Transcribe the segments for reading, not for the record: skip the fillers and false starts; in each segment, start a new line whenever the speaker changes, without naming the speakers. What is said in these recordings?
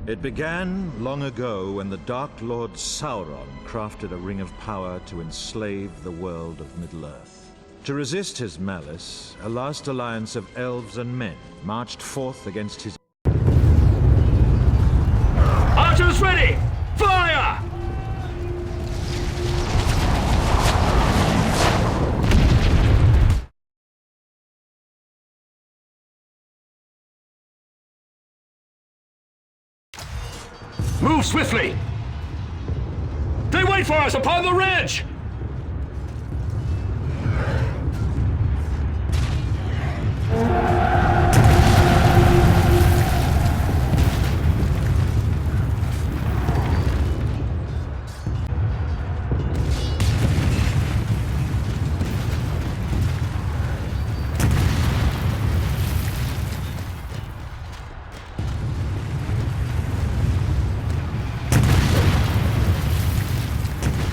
It began long ago when the Dark Lord Sauron crafted a ring of power to enslave the world of Middle-earth. To resist his malice, a last alliance of elves and men marched forth against his...
Archers ready! Fire! Move swiftly! They wait for us upon the ridge!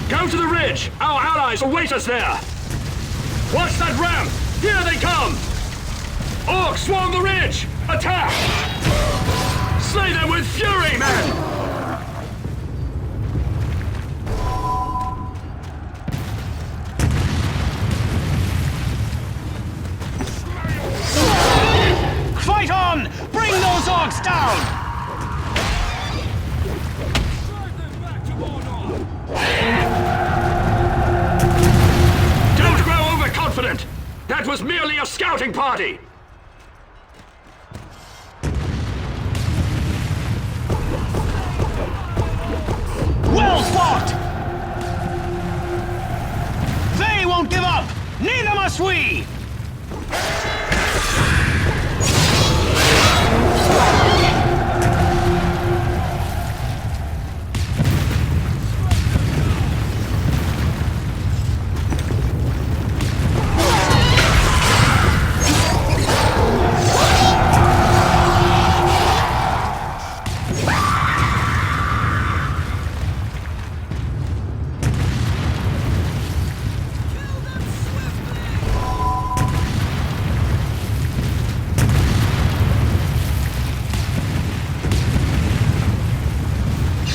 Go to the ridge! Our allies await us there! Watch that ramp! Here they come! Orcs swarm the ridge! Attack! Slay them with fury, men!
Fight on! Bring those orcs down!
Don't grow overconfident! That was merely a scouting party!
Well fought! They won't give up! Neither must we!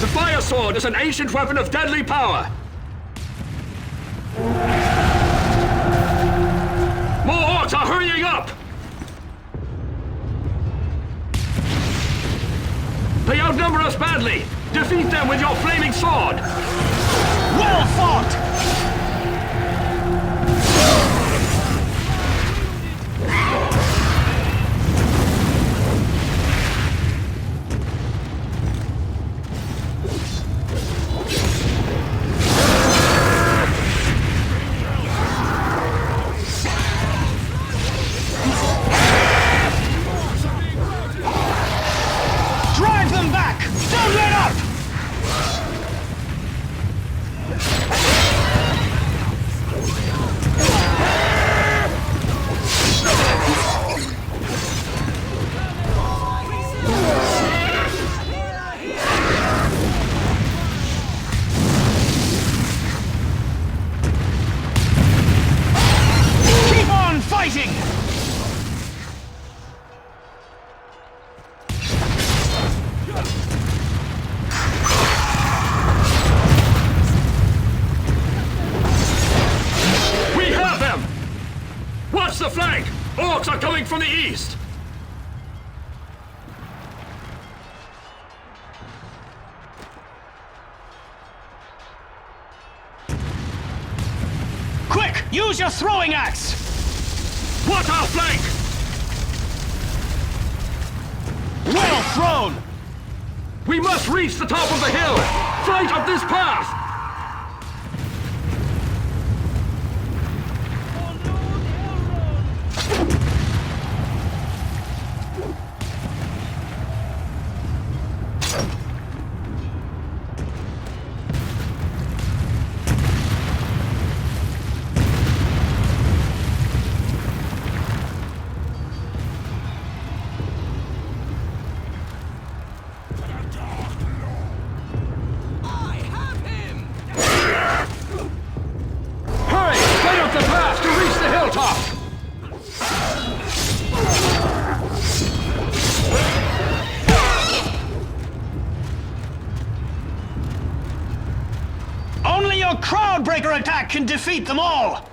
The fire sword is an ancient weapon of deadly power! More orcs are hurrying up! They outnumber us badly! Defeat them with your flaming sword!
Well fought! Drive them back! Don't let up! Keep on fighting!
We have them! Watch the flank! Orcs are coming from the east!
Quick! Use your throwing axe!
Watch our flank!
Well thrown!
We must reach the top of the hill! Fight up this path!
I have him!
Cloudbreaker attack can defeat them all!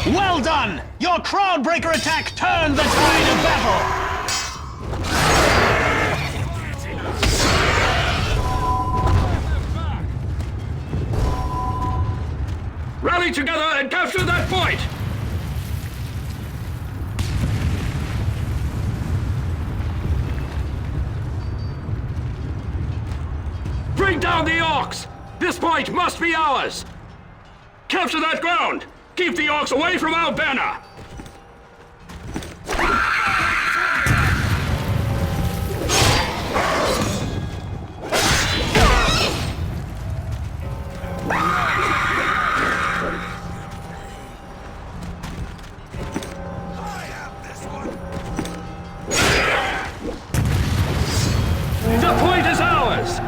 Well done! Your Cloudbreaker attack turned the tide of battle!
Rally together and capture that point! Bring down the orcs! This point must be ours! Capture that ground! Keep the orcs away from our banner! The point is ours!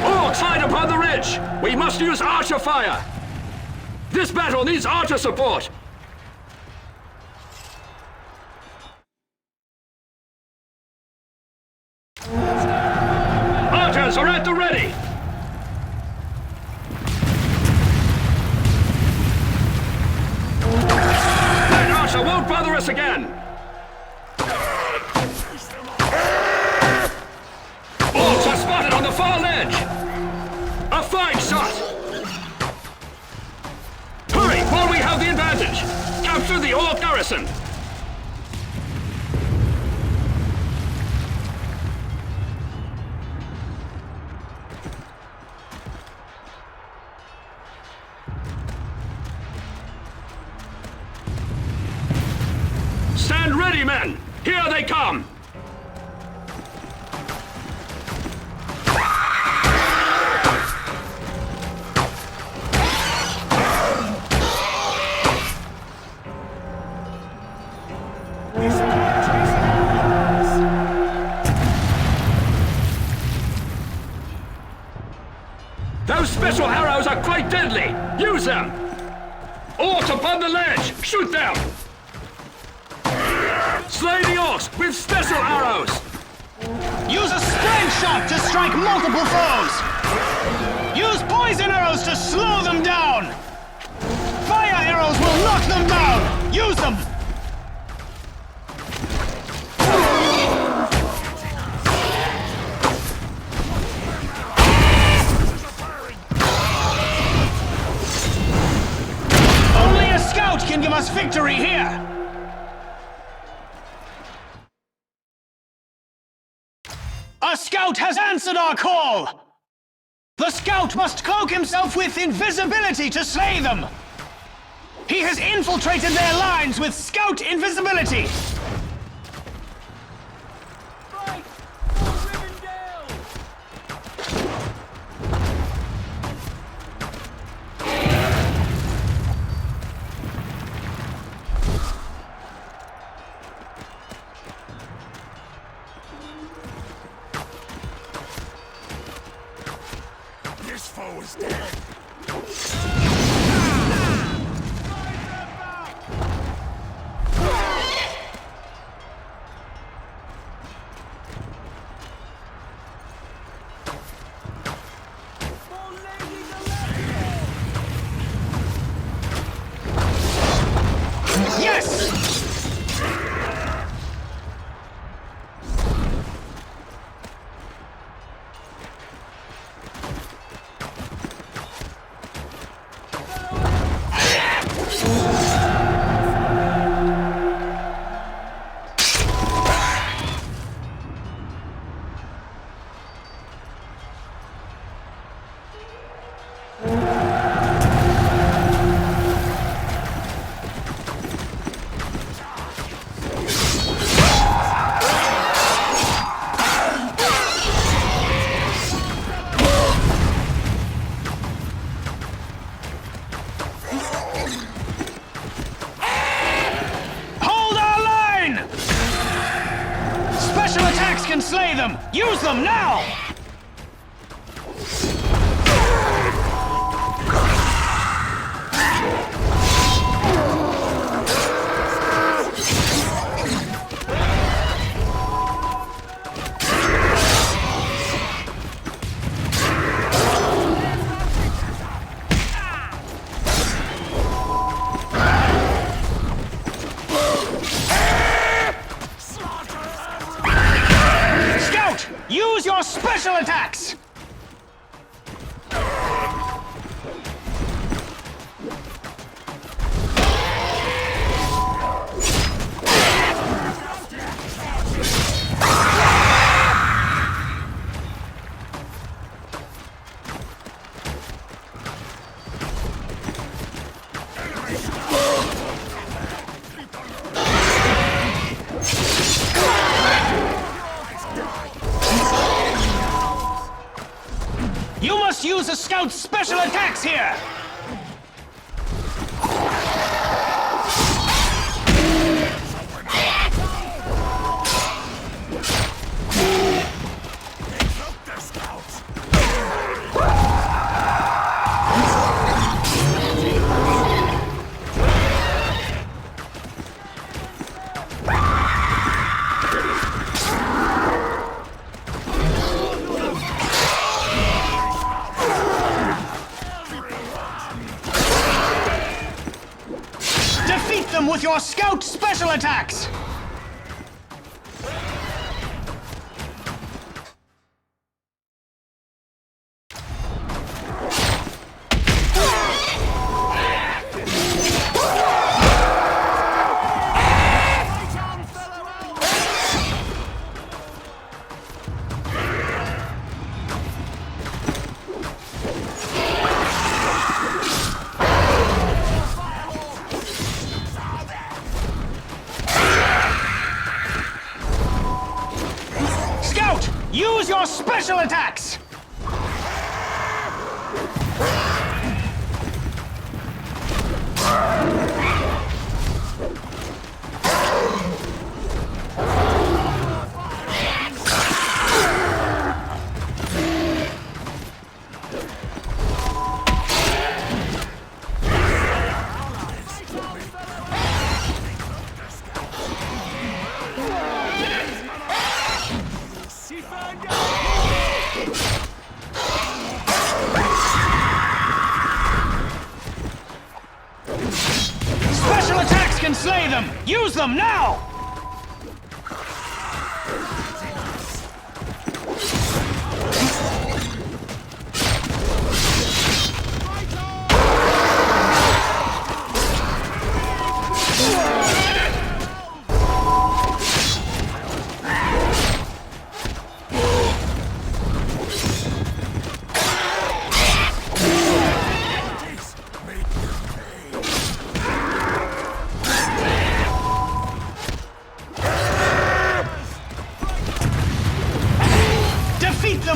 Orcs hide upon the ridge! We must use archer fire! This battle needs archer support! Archers are at the ready! That archer won't bother us again! Orcs are spotted on the far ledge! A fine shot! Hurry, while we have the advantage! Capture the orc garrison! Stand ready, men! Here they come! Those special arrows are quite deadly! Use them! Orcs upon the ledge! Shoot them! Slay the orcs with special arrows!
Use a spread shot to strike multiple foes! Use poison arrows to slow them down! Fire arrows will knock them down! Use them! Only a scout can give us victory here! A scout has answered our call! The scout must cloak himself with invisibility to slay them! He has infiltrated their lines with scout invisibility!
Fight for Rivendell!
This foe is dead!
Yes! special attacks! You must use a scout's special attacks here! With your scout special attacks! Use your special attacks! Slay them! Use them now!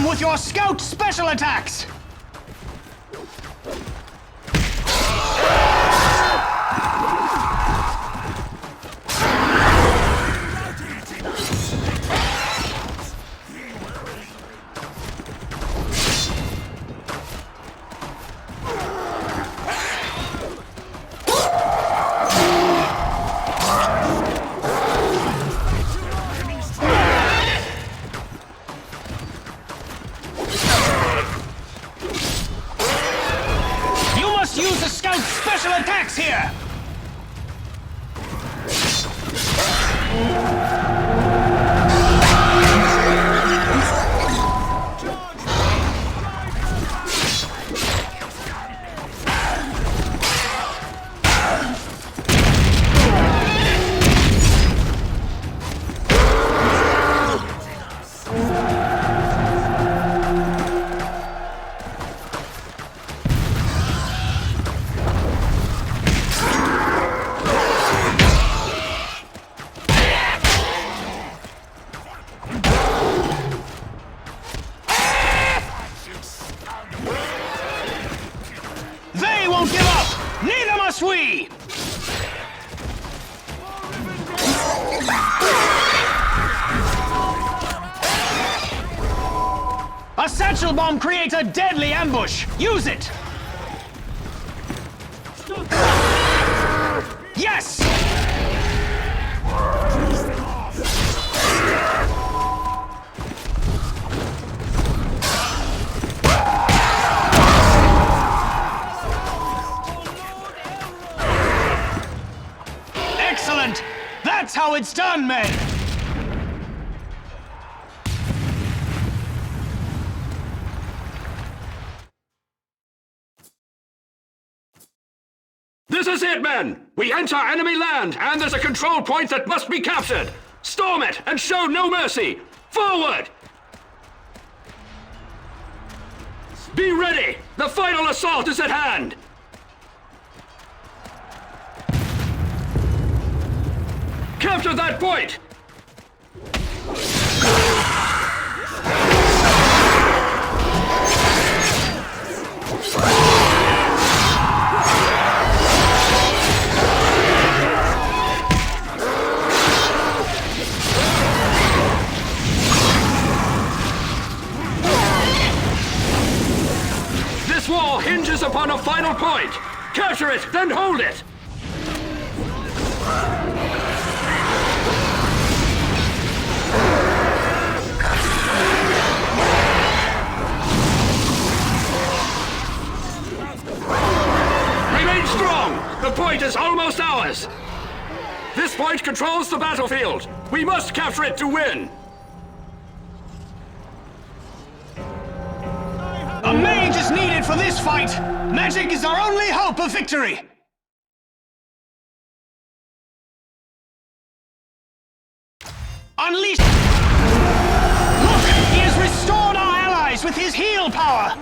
With your scout special attacks! Attacks here! We! A satchel bomb creates a deadly ambush! Use it! Yes! Excellent! That's how it's done, men!
This is it, men! We enter enemy land, and there's a control point that must be captured! Storm it, and show no mercy! Forward! Be ready! The final assault is at hand! Capture that point! This wall hinges upon a final point! Capture it, then hold it! Remain strong! The point is almost ours! This point controls the battlefield! We must capture it to win!
A mage is needed for this fight! Magic is our only hope of victory! Unleash... Look! He has restored our allies with his heal power!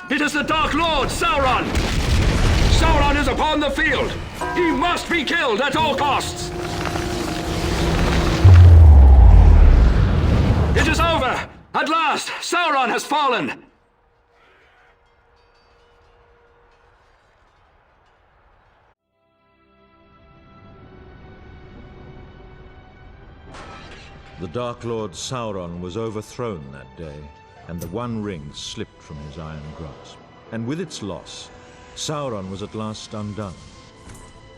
It is the Dark Lord, Sauron! Sauron is upon the field! He must be killed at all costs! It is over! At last, Sauron has fallen!
The Dark Lord Sauron was overthrown that day, and the One Ring slipped from his iron grasp. And with its loss, Sauron was at last undone.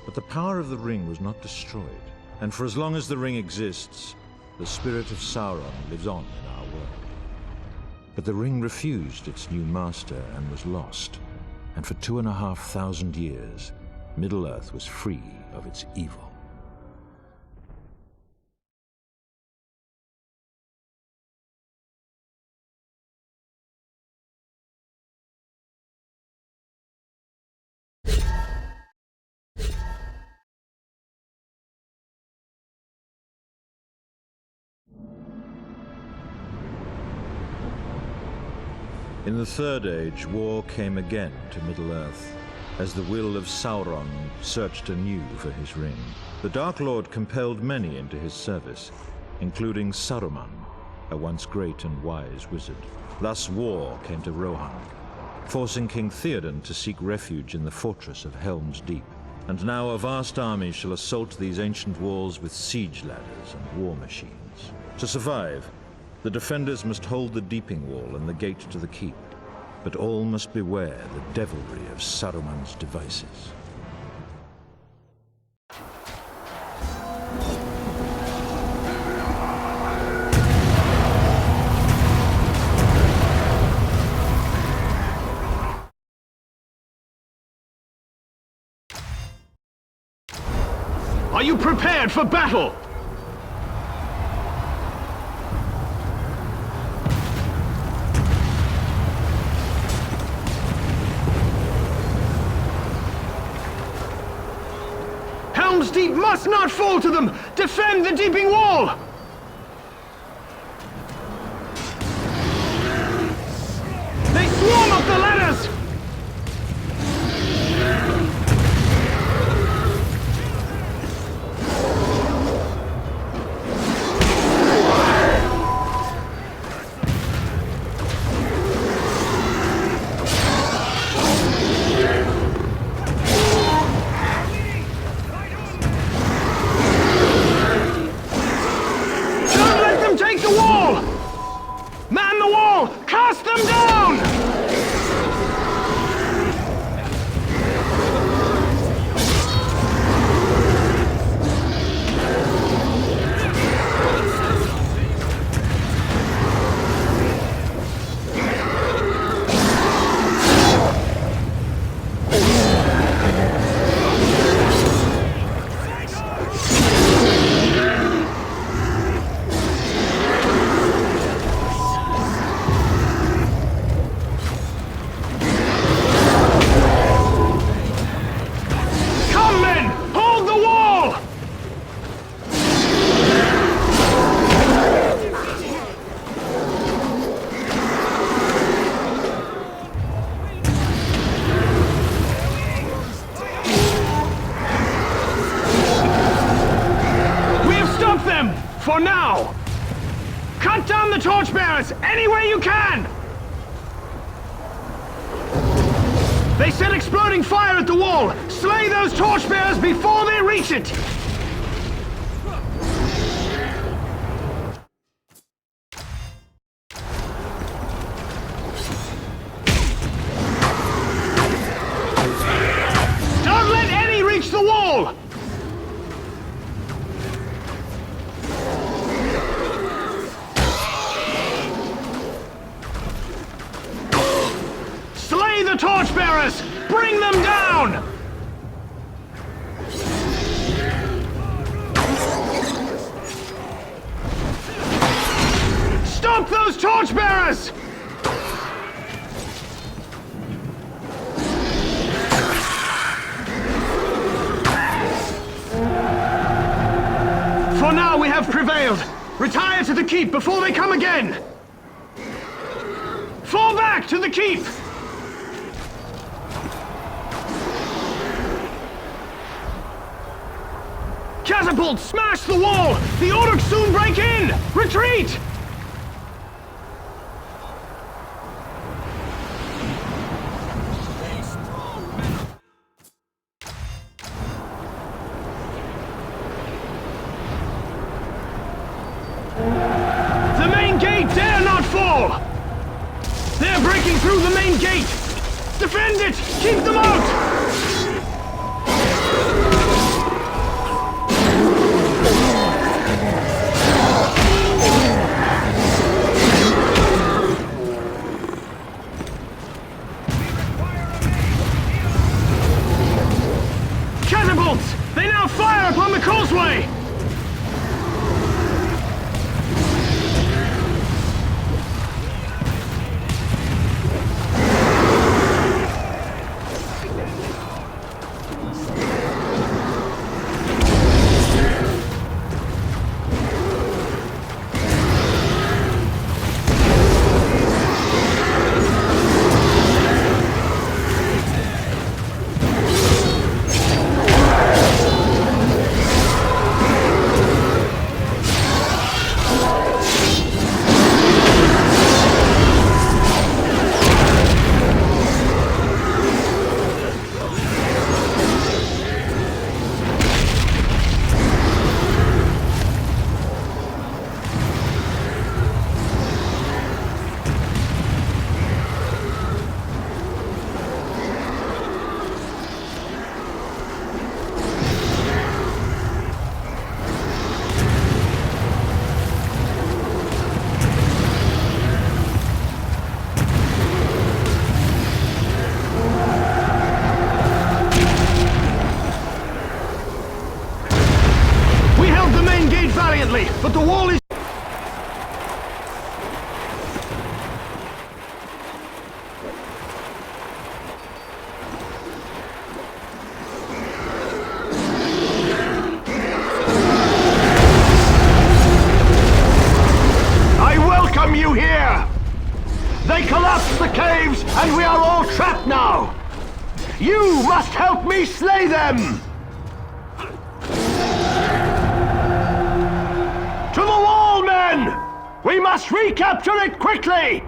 But the power of the ring was not destroyed, and for as long as the ring exists, the spirit of Sauron lives on in our world. But the ring refused its new master and was lost, and for 2,500 years, Middle-earth was free of its evil. In the Third Age, war came again to Middle-earth, as the will of Sauron searched anew for his ring. The Dark Lord compelled many into his service, including Saruman, a once great and wise wizard. Thus war came to Rohan, forcing King Theoden to seek refuge in the fortress of Helm's Deep. And now a vast army shall assault these ancient walls with siege ladders and war machines. To survive, the defenders must hold the Deeping Wall and the gate to the keep, but all must beware the devilry of Saruman's devices.
Are you prepared for battle?
must not fall to them! Defend the deeping wall! They swarm up the ladders! Cast them down! For now! Cut down the torchbearers any way you can! They set exploding fire at the wall! Slay those torchbearers before they reach it! Don't let any reach the wall! The torchbearers! Bring them down! Stop those torchbearers! For now we have prevailed. Retire to the keep before they come again! Fall back to the keep! Catapults! Smash the wall! The Orcs soon break in! Retreat! The main gate dare not fall! They're breaking through the main gate! Defend it! Keep them out! They now fire upon the causeway! collapsed the caves, and we are all trapped now! You must help me slay them! To the wall, men! We must recapture it quickly!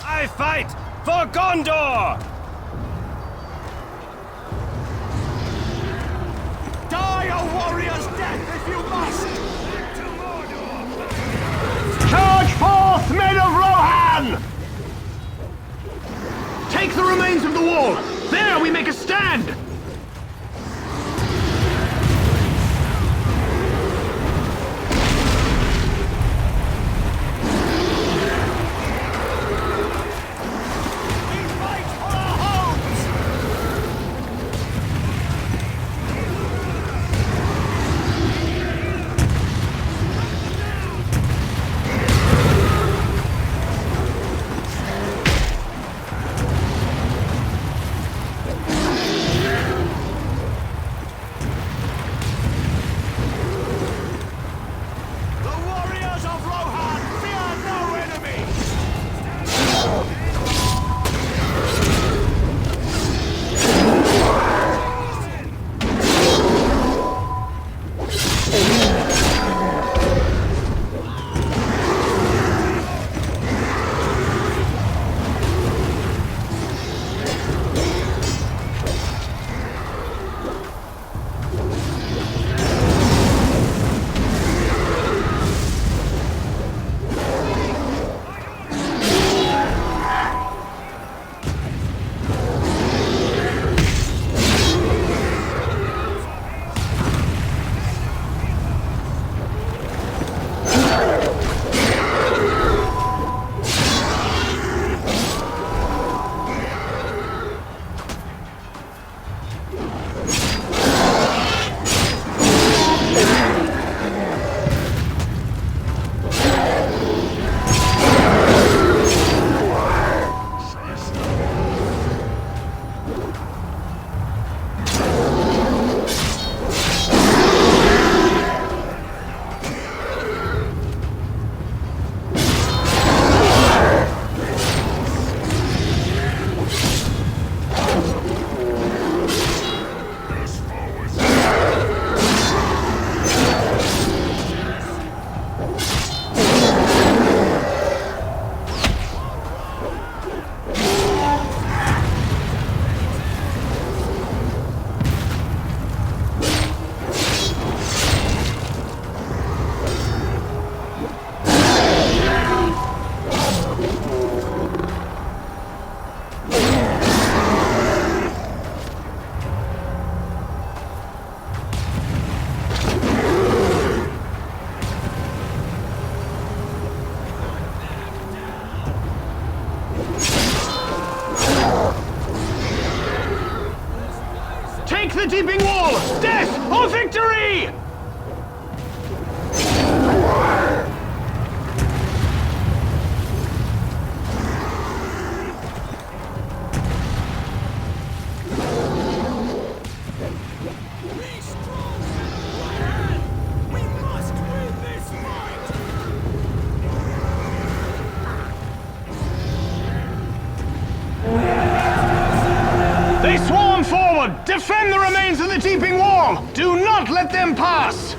I fight for Gondor!
Die a warrior's death if you must! Charge forth, men of Rohan! Take the remains of the wall! There we make a stand! the deeping wall! Death or victory! Defend the remains of the deeping wall! Do not let them pass!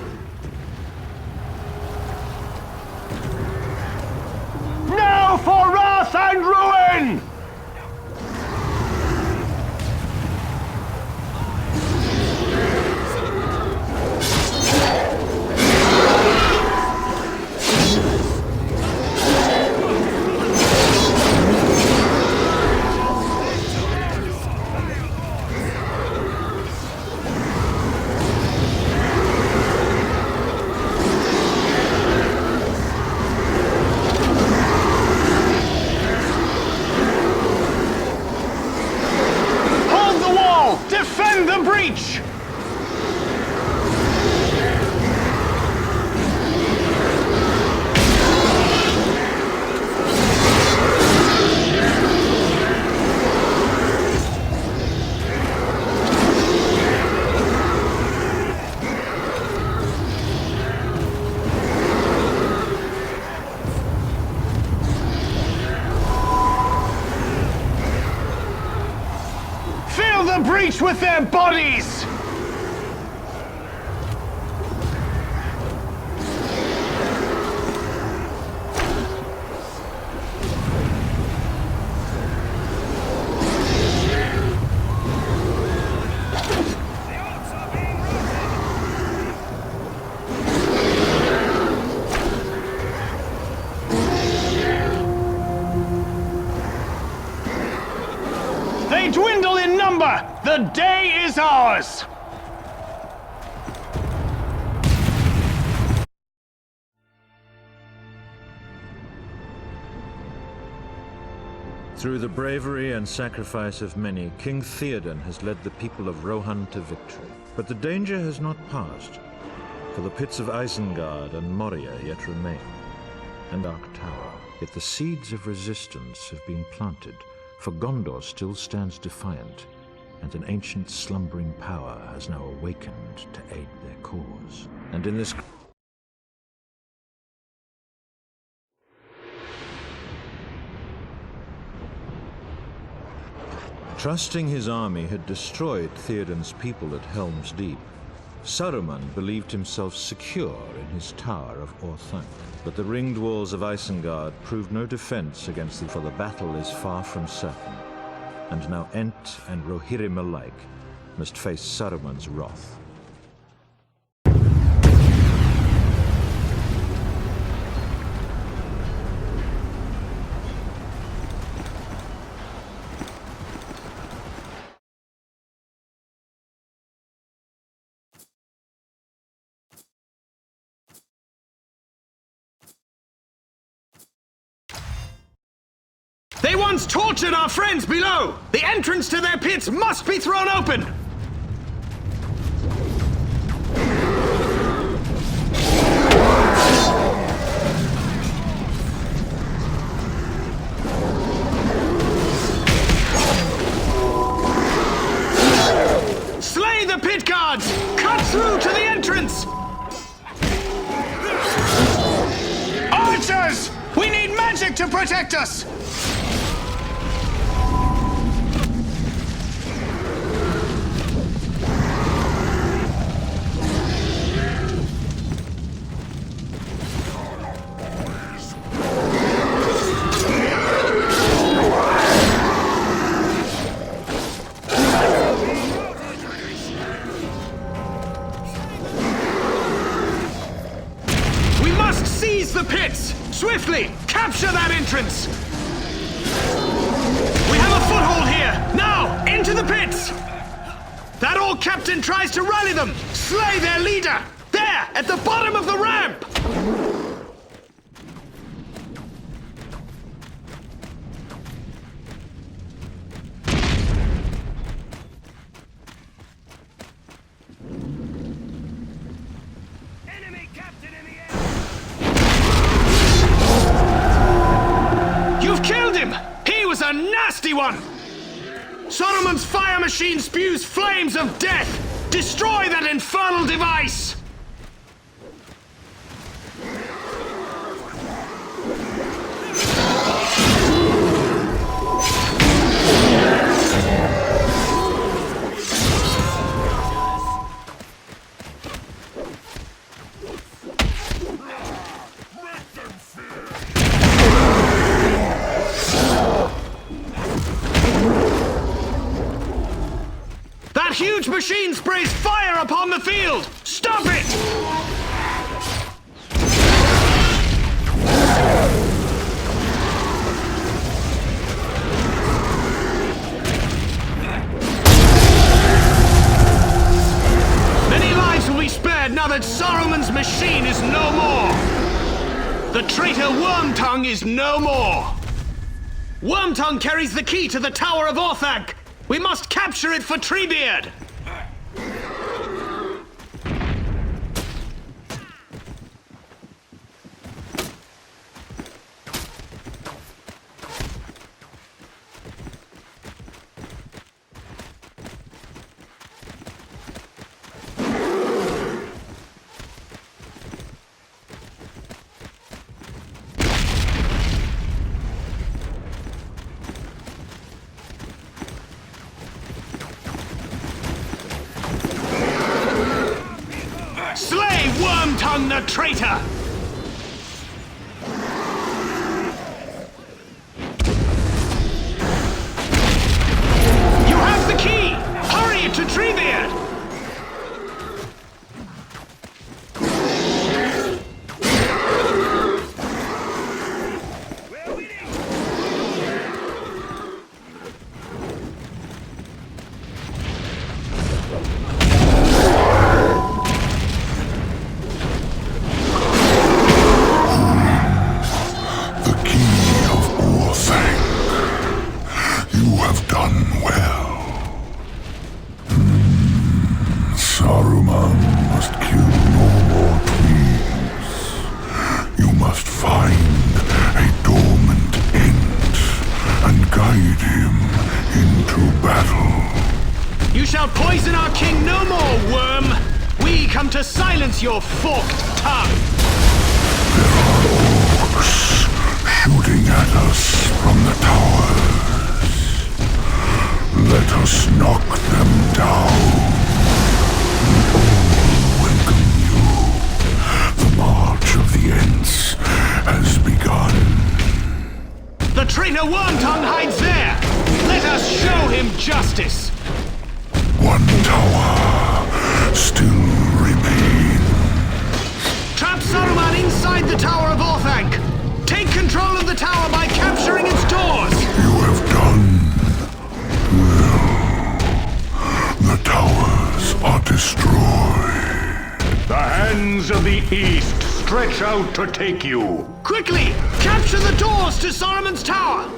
Now for wrath and ruin! finish with their bodies! They dwindle in number! The day is ours!
Through the bravery and sacrifice of many, King Theoden has led the people of Rohan to victory. But the danger has not passed, for the pits of Isengard and Moria yet remain, and Dark Tower. Yet the seeds of resistance have been planted, for Gondor still stands defiant, and an ancient slumbering power has now awakened to aid their cause. And in this trusting his army had destroyed Theoden's people at Helm's Deep, Saruman believed himself secure in his tower of Orthanc. But the ringed walls of Isengard proved no defense against for the battle is far from certain, and now Ent and Rohirrim alike must face Saruman's wrath.
They once tortured our friends below! The entrance to their pits must be thrown open! Slay the pit guards! Cut through to the entrance! Archers! We need magic to protect us! The pits! Swiftly! Capture that entrance! We have a foothold here! Now! Into the pits! That old captain tries to rally them! Slay their leader! There! At the bottom of the ramp! A nasty one! Saruman's fire machine spews flames of death! Destroy that infernal device! Huge machine sprays fire upon the field! Stop it! Many lives will be spared now that Saruman's machine is no more! The traitor Wormtongue is no more! Wormtongue carries the key to the Tower of Orthanc! We must capture it for Treebeard! among the traitor! You have the key! Hurry it to Treebeard! Your forked tongue!
There are orcs shooting at us from the towers. Let us knock them down. We all welcome you. The march of the Ents has begun.
The traitor Wormtongue hides there! Let us show him justice!
One tower still remains.
Trap Saruman inside the Tower of Orthanc! Take control of the tower by capturing its doors!
You have done well. The towers are destroyed.
The hands of the East stretch out to take you.
Quickly! Capture the doors to Saruman's tower!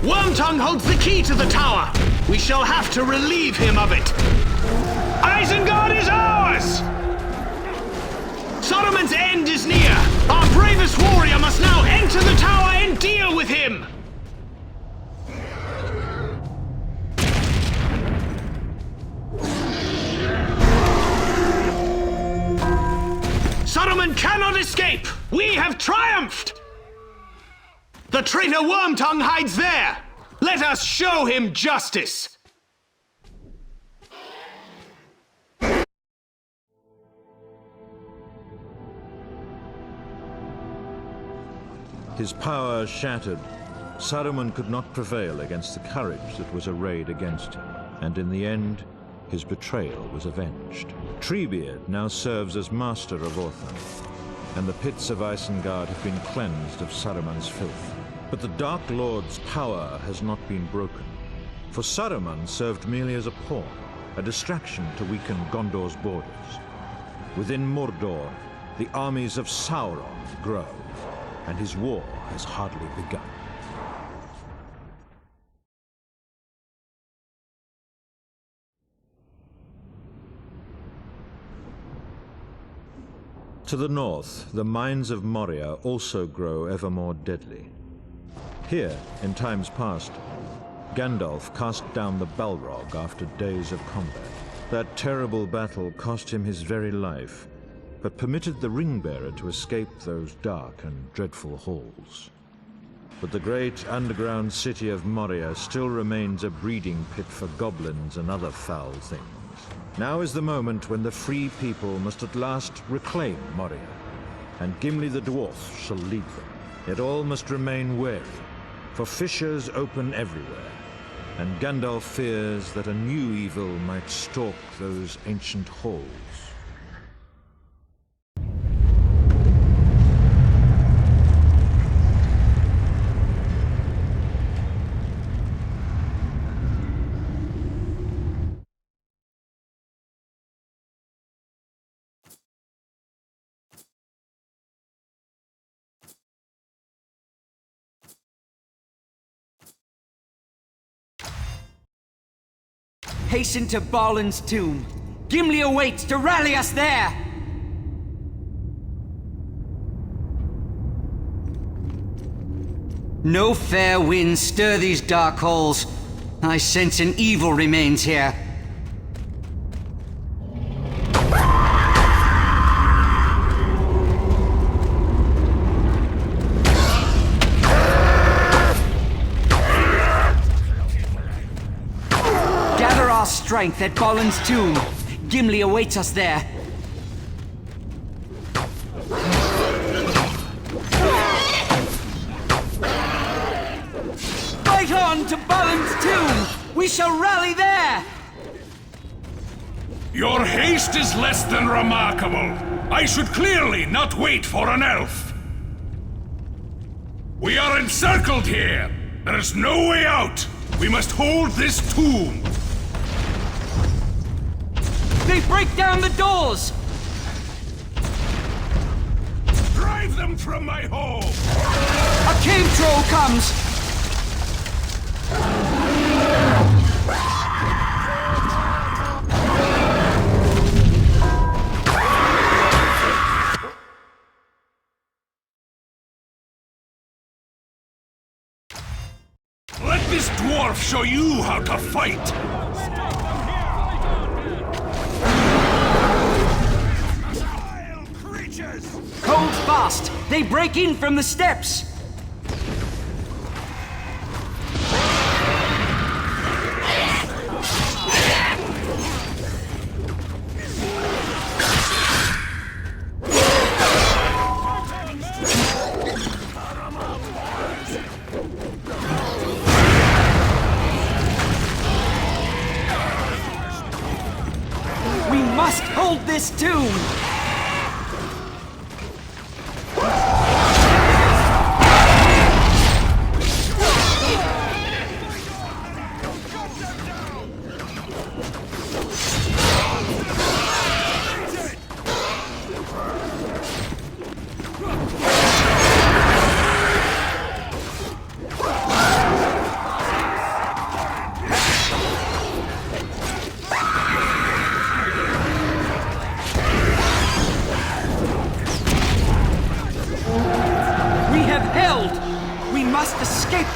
Wormtongue holds the key to the tower! We shall have to relieve him of it! Isengard is ours! Saruman's end is near! Our bravest warrior must now enter the tower and deal with him! Saruman cannot escape! We have triumphed! The traitor Wormtongue hides there! Let us show him justice!
His power shattered, Saruman could not prevail against the courage that was arrayed against him, and in the end, his betrayal was avenged. Treebeard now serves as master of Orthanc, and the pits of Isengard have been cleansed of Saruman's filth. But the Dark Lord's power has not been broken, for Saruman served merely as a pawn, a distraction to weaken Gondor's borders. Within Mordor, the armies of Sauron grow, and his war has hardly begun. To the north, the mines of Moria also grow ever more deadly. Here, in times past, Gandalf cast down the Balrog after days of combat. That terrible battle cost him his very life, but permitted the Ringbearer to escape those dark and dreadful halls. But the great underground city of Moria still remains a breeding pit for goblins and other foul things. Now is the moment when the free people must at last reclaim Moria, and Gimli the Dwarf shall lead them. Yet all must remain wary, for fissures open everywhere, and Gandalf fears that a new evil might stalk those ancient halls.
Hasten to Balin's tomb. Gimli awaits to rally us there! No fair winds stir these dark halls. I sense an evil remains here. Strength at Balin's tomb. Gimli awaits us there. We shall rally there!
Your haste is less than remarkable. I should clearly not wait for an elf. We are encircled here. There is no way out. We must hold this tomb.
They break down the doors!
Drive them from my home!
A cave troll comes!
Let this dwarf show you how to fight!
Hold fast! They break in from the steps! We must hold this tomb!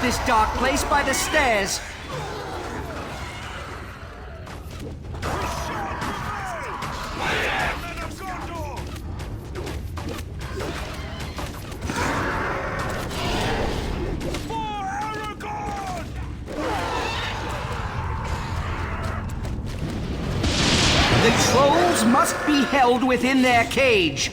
This dark place by the stairs. The trolls must be held within their cage.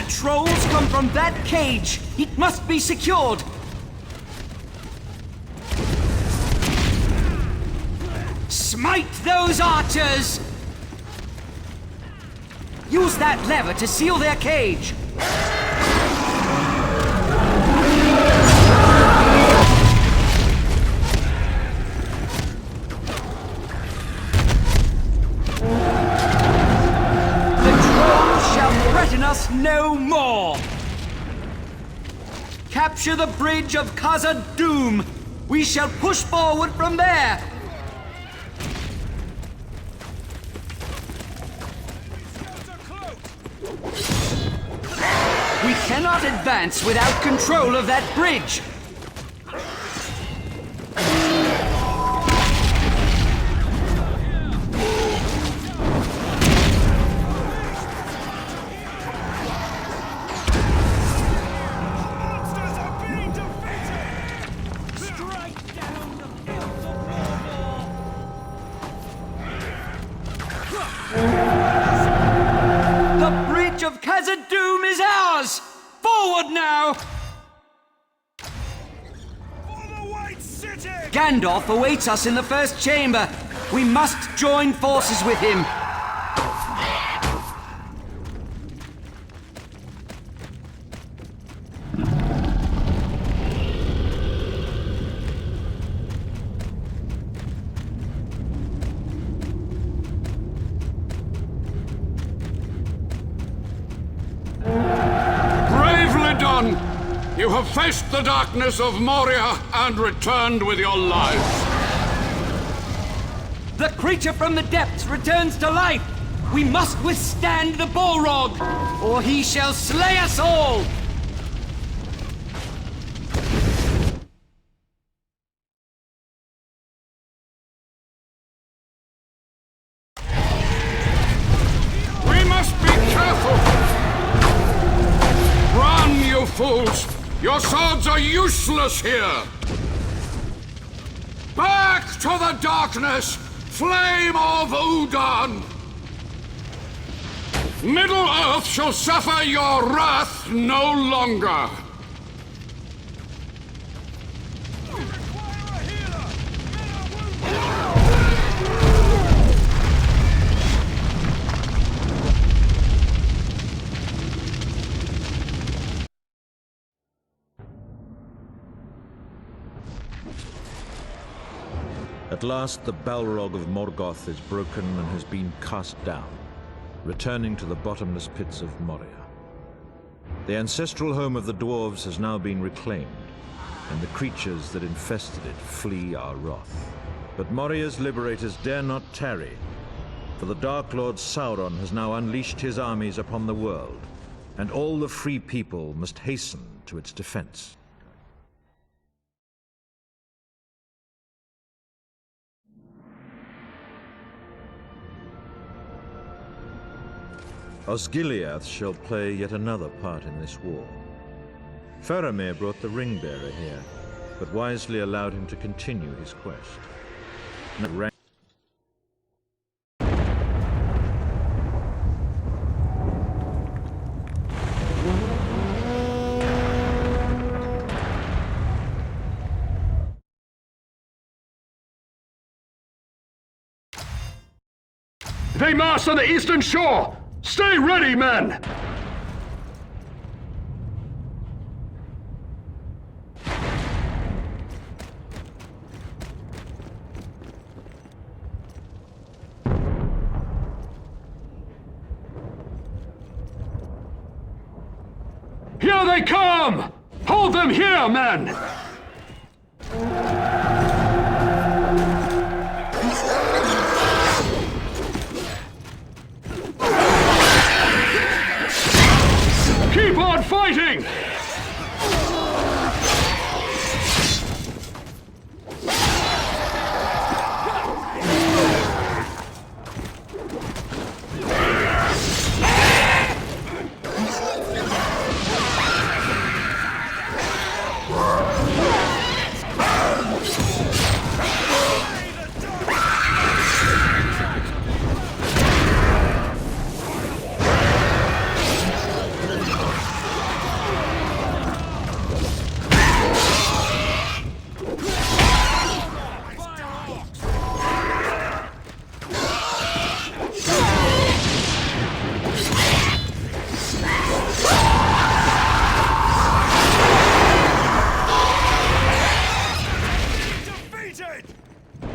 Trolls come from that cage. It must be secured. Smite those archers! Use that lever to seal their cage. Threaten us no more! Capture the bridge of Khazad-dûm! We shall push forward from there! We cannot advance without control of that bridge! Khazad-dûm is ours! Forward now!
For the White City!
Gandalf awaits us in the first chamber. We must join forces with him.
You have faced the darkness of Moria and returned with your lives.
The creature from the depths returns to life! We must withstand the Balrog, or he shall slay us all!
We must be careful! are useless here! Back to the darkness, flame of Udon! Middle-earth shall suffer your wrath no longer!
At last, the Balrog of Morgoth is broken and has been cast down, returning to the bottomless pits of Moria. The ancestral home of the dwarves has now been reclaimed, and the creatures that infested it flee our wrath. But Moria's liberators dare not tarry, for the Dark Lord Sauron has now unleashed his armies upon the world, and all the free people must hasten to its defense. Osgiliath shall play yet another part in this war. Faramir brought the ring-bearer here, but wisely allowed him to continue his quest.
They mass on the eastern shore! Stay ready, men! Here they come! Hold them here, men! Keep on fighting!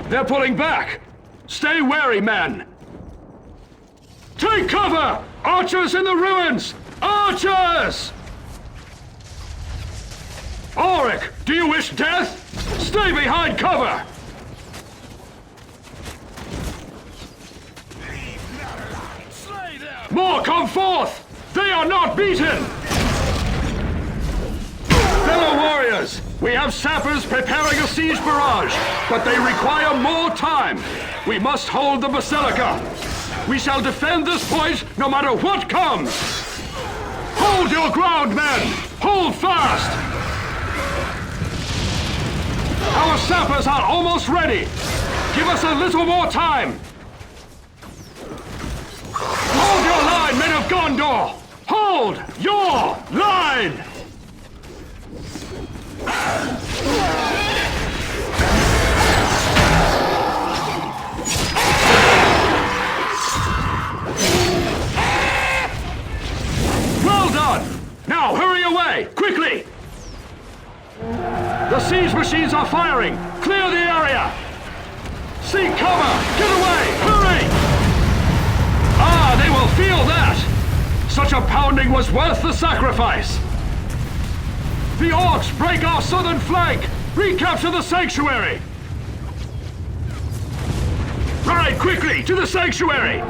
They're pulling back! Stay wary, men! Take cover! Archers in the ruins! Archers! Auric, do you wish death? Stay behind cover! More come forth! They are not beaten! Fellow warriors, we have sappers preparing a siege barrage, but they require more time. We must hold the Basilica. We shall defend this point no matter what comes. Hold your ground, men! Hold fast! Our sappers are almost ready. Give us a little more time. Hold your line, men of Gondor! Hold your line! Well done! Now hurry away, quickly! The siege machines are firing! Clear the area! Seek cover! Get away! Hurry! Ah, they will feel that! Such a pounding was worth the sacrifice! The orcs break our southern flank! Recapture the sanctuary! Ride quickly to the sanctuary!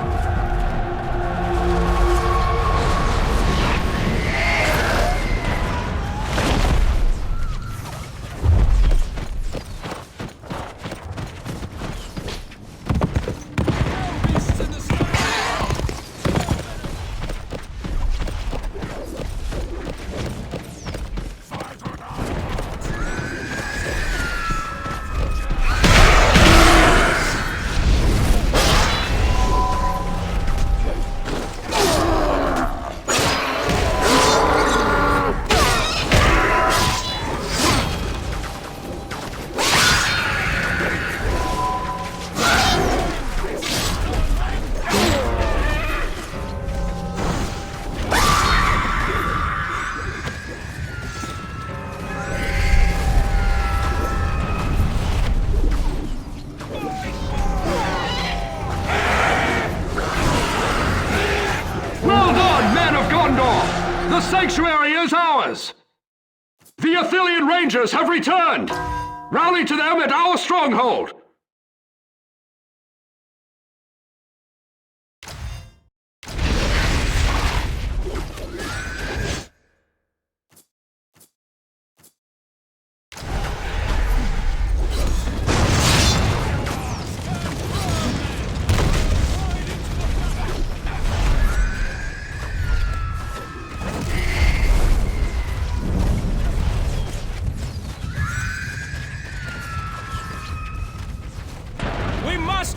sanctuary is ours! The Athelian Rangers have returned! Rally to them at our stronghold!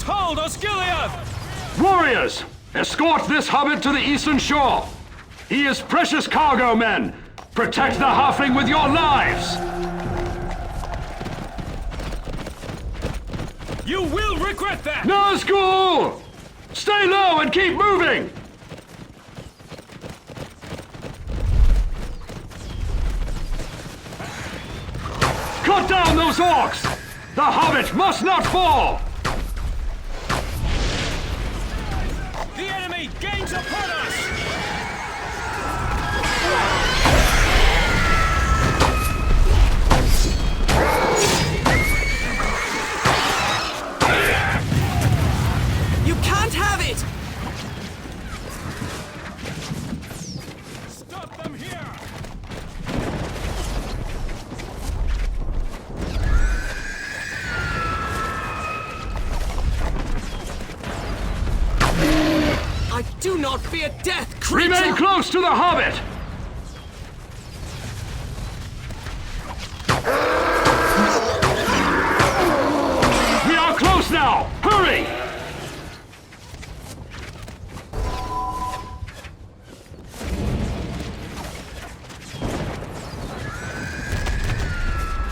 Hold Osgiliath!
Warriors, escort this hobbit to the eastern shore. He is precious cargo, men. Protect the halfling with your lives!
You will regret that!
Nazgul! Stay low and keep moving! Cut down those orcs! The hobbit must not fall!
The enemy gains upon us!
You can't have it!
Stop them here!
I do not fear death, creature!
Remain close to the hobbit! We are close now! Hurry!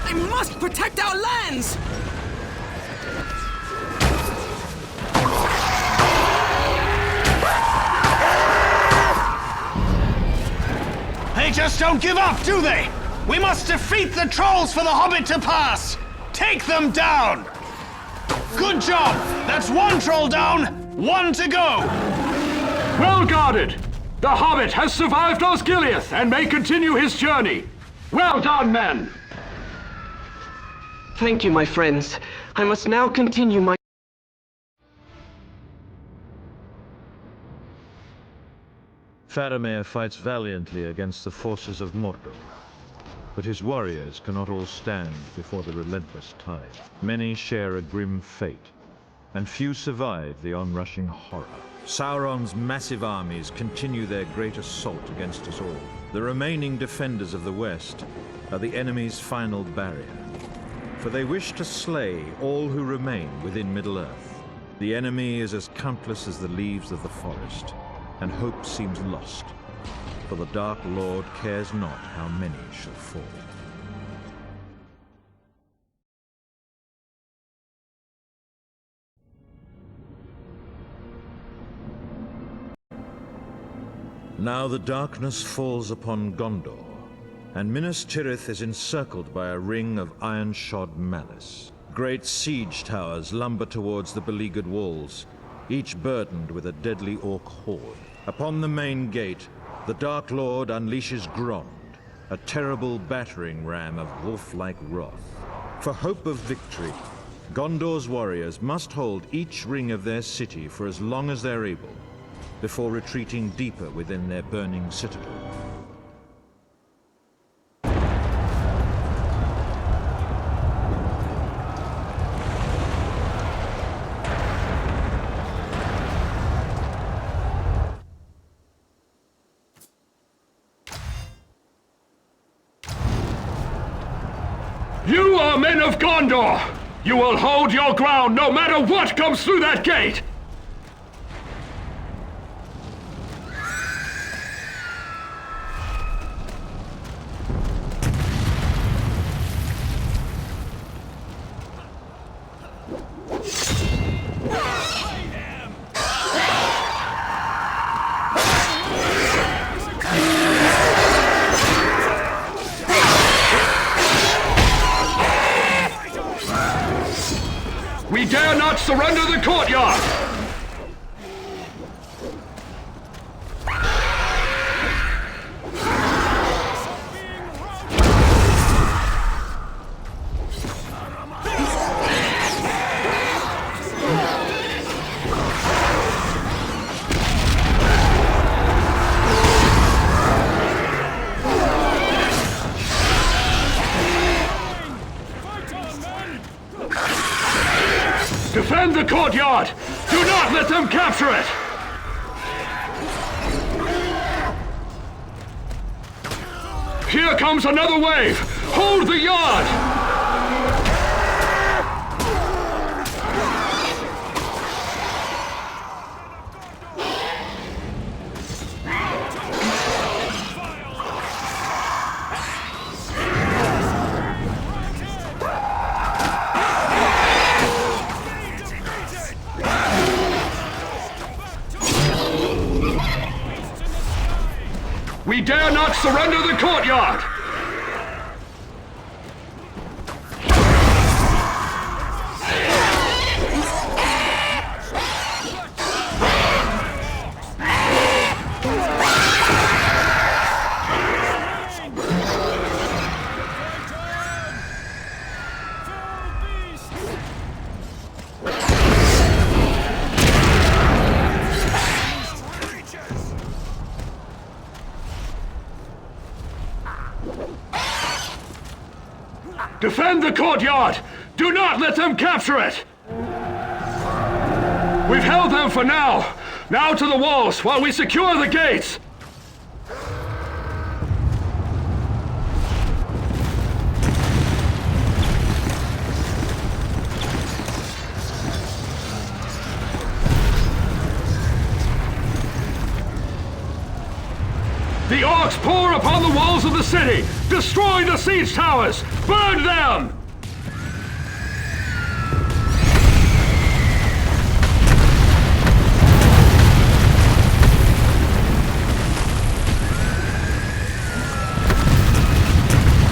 I must protect our lands!
They just don't give up, do they? We must defeat the trolls for the hobbit to pass! Take them down! Good job! That's one troll down, one to go!
Well guarded! The hobbit has survived Osgiliath and may continue his journey. Well done, men!
Thank you, my friends. I must now continue my...
Faramir fights valiantly against the forces of Morgul, but his warriors cannot all stand before the relentless tide. Many share a grim fate, and few survive the onrushing horror. Sauron's massive armies continue their great assault against us all. The remaining defenders of the West are the enemy's final barrier, for they wish to slay all who remain within Middle-earth. The enemy is as countless as the leaves of the forest, and hope seems lost, for the Dark Lord cares not how many shall fall. Now the darkness falls upon Gondor, and Minas Tirith is encircled by a ring of iron-shod malice. Great siege towers lumber towards the beleaguered walls, each burdened with a deadly orc horde. Upon the main gate, the Dark Lord unleashes Grond, a terrible battering ram of wolf-like wrath. For hope of victory, Gondor's warriors must hold each ring of their city for as long as they're able, before retreating deeper within their burning citadel.
You are men of Gondor! You will hold your ground no matter what comes through that gate! We dare not surrender the courtyard! the courtyard! Do not let them capture it! Here comes another wave! Hold the yard! We dare not surrender the courtyard! Defend the courtyard! Do not let them capture it! We've held them for now! Now to the walls while we secure the gates! The orcs pour upon the walls of the city! Destroy the siege towers! Burn them!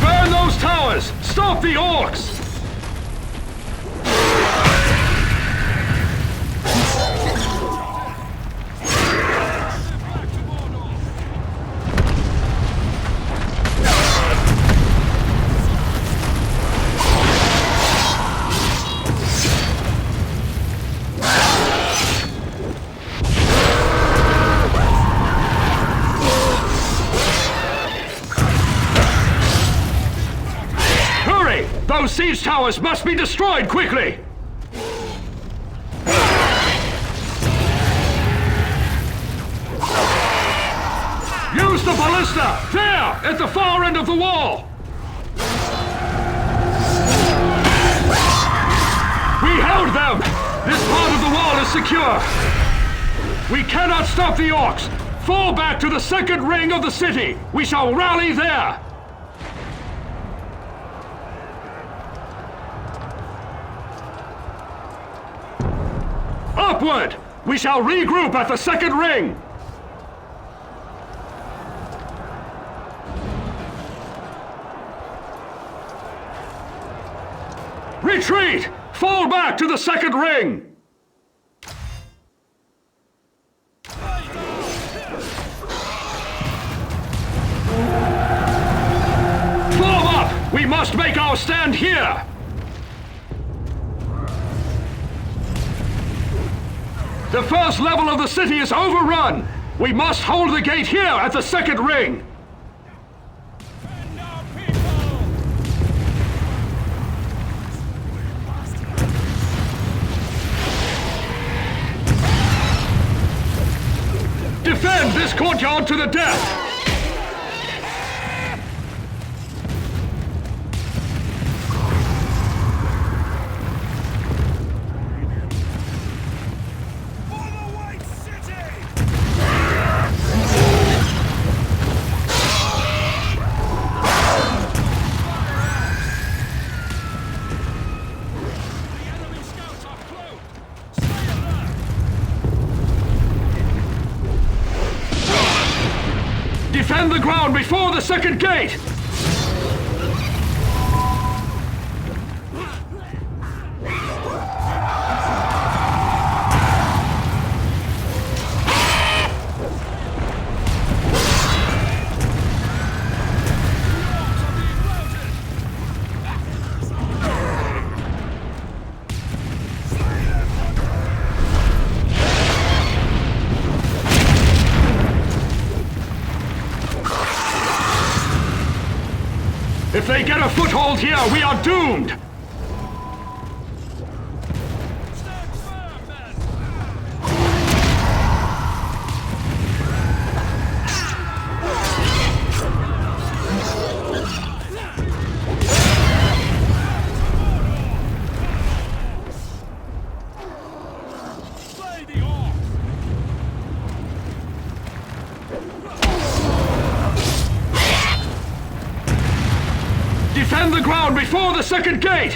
Burn those towers! Stop the orcs! Those siege towers must be destroyed quickly! Use the ballista! There! At the far end of the wall! We held them! This part of the wall is secure! We cannot stop the orcs! Fall back to the second ring of the city! We shall rally there! Upward! We shall regroup at the second ring! Retreat! Fall back to the second ring! Form up! We must make our stand here! The first level of the city is overrun! We must hold the gate here at the second ring! Defend this courtyard to the death! Defend the ground before the second gate! If they get a foothold here, we are doomed! Defend the ground before the second gate!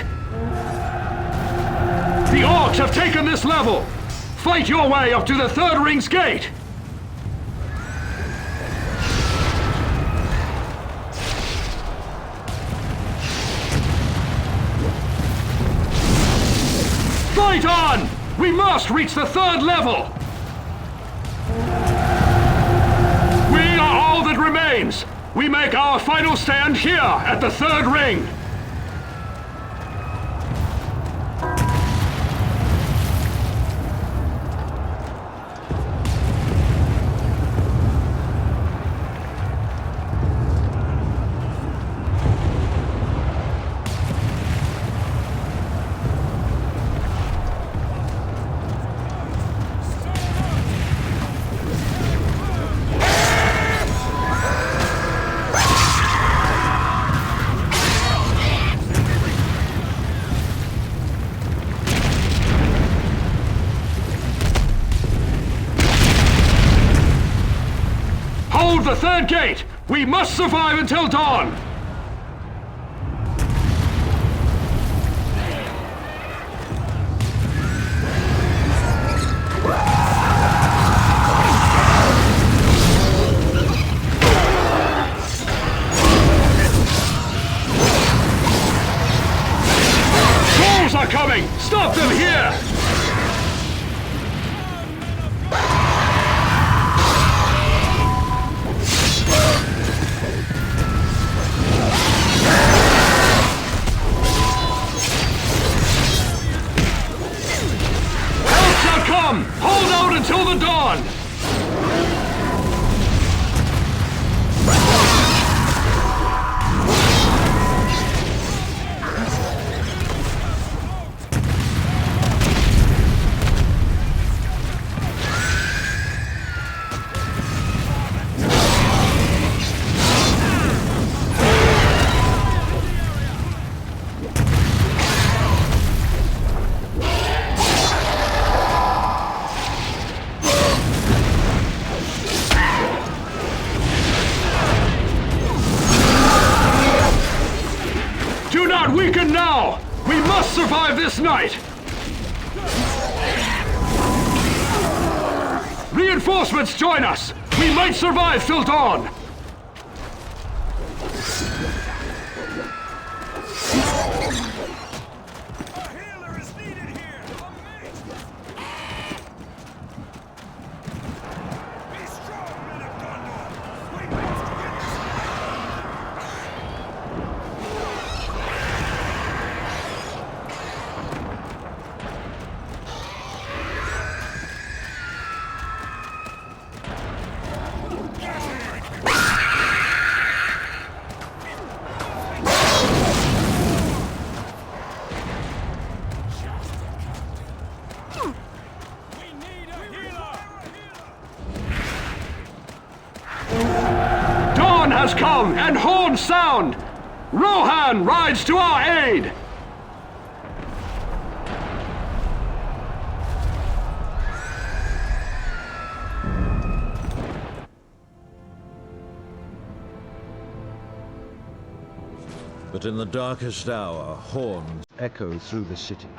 The orcs have taken this level! Fight your way up to the third ring's gate! Fight on! We must reach the third level! We are all that remains! We make our final stand here at the third ring! The third gate! We must survive until dawn! Trolls are coming! Stop them here! Hold out until the dawn! Weaken now! We must survive this night! Reinforcements join us! We might survive till dawn! Has come, and horns sound! Rohan rides to our aid!
But in the darkest hour, horns echo through the city.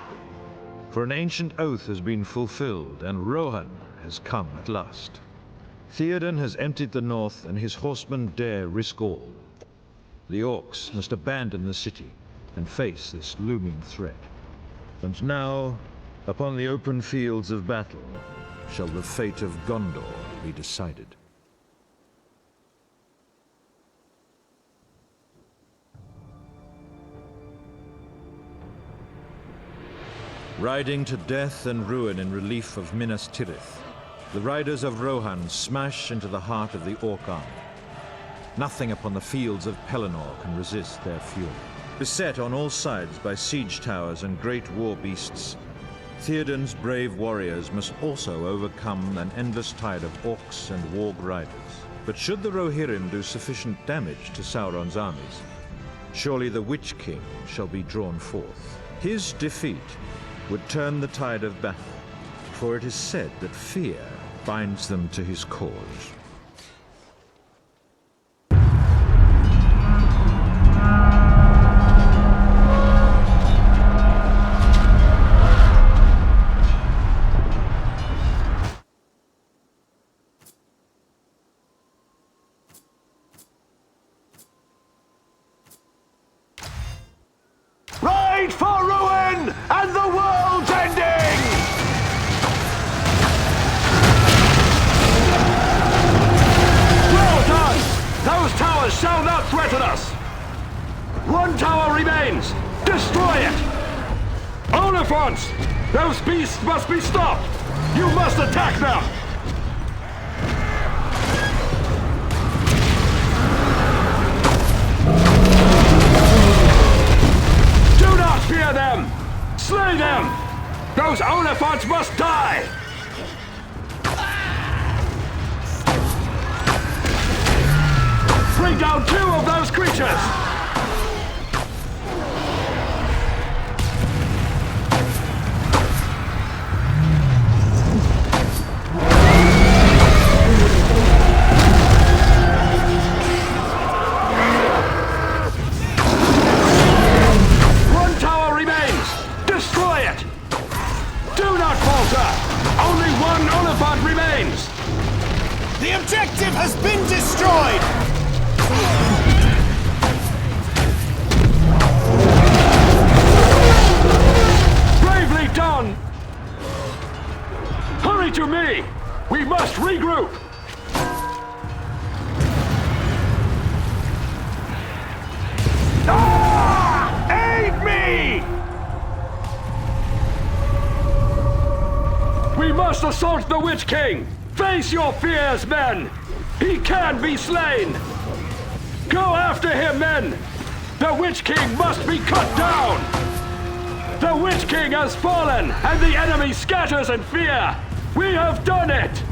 For an ancient oath has been fulfilled, and Rohan has come at last. Theoden has emptied the north, and his horsemen dare risk all. The orcs must abandon the city and face this looming threat. And now, upon the open fields of battle, shall the fate of Gondor be decided. Riding to death and ruin in relief of Minas Tirith, the riders of Rohan smash into the heart of the Orc army. Nothing upon the fields of Pelennoru can resist their fury. Beset on all sides by siege towers and great war beasts, Theoden's brave warriors must also overcome an endless tide of orcs and warg riders. But should the Rohirrim do sufficient damage to Sauron's armies, surely the Witch King shall be drawn forth. His defeat would turn the tide of battle, for it is said that fear binds them to his cause.
Oliphants! Those beasts must be stopped! You must attack them! Do not fear them! Slay them! Those Oliphants must die! Bring down 2 of those creatures! Only 1 Oliphant remains!
The objective has been destroyed!
Bravely done! Hurry to me! We must regroup! Ah! Aid me! We must assault the Witch King! Face your fears, men! He can be slain! Go after him, men! The Witch King must be cut down! The Witch King has fallen, and the enemy scatters in fear! We have done it!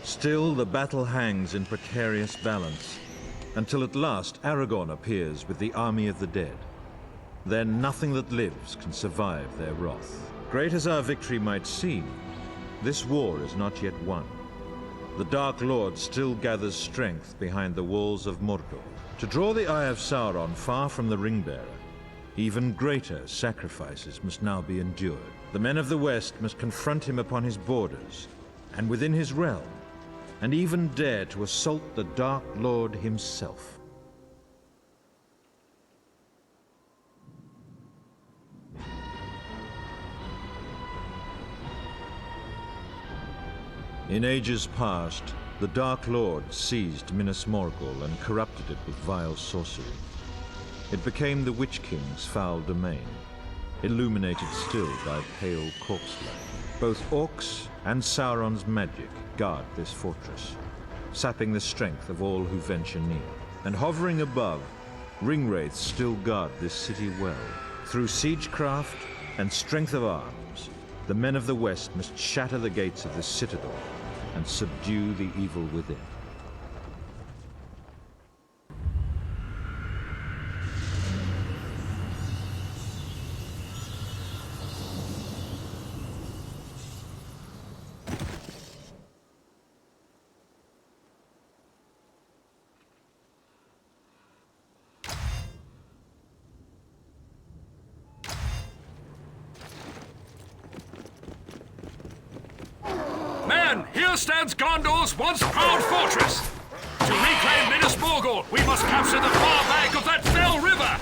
Still, the battle hangs in precarious balance, until at last Aragorn appears with the army of the dead. Then nothing that lives can survive their wrath. Great as our victory might seem, this war is not yet won. The Dark Lord still gathers strength behind the walls of Morgul. To draw the eye of Sauron far from the Ringbearer, even greater sacrifices must now be endured. The men of the West must confront him upon his borders, and within his realm, and even dare to assault the Dark Lord himself. In ages past, the Dark Lord seized Minas Morgul and corrupted it with vile sorcery. It became the Witch King's foul domain, illuminated still by pale corpse-light. Both orcs and Sauron's magic guard this fortress, sapping the strength of all who venture near. And hovering above, ringwraiths still guard this city well. Through siegecraft and strength of arms, the men of the West must shatter the gates of this citadel and subdue the evil within.
Here stands Gondor's once proud fortress! To reclaim Minas Morgul, we must capture the far bank of that fell river!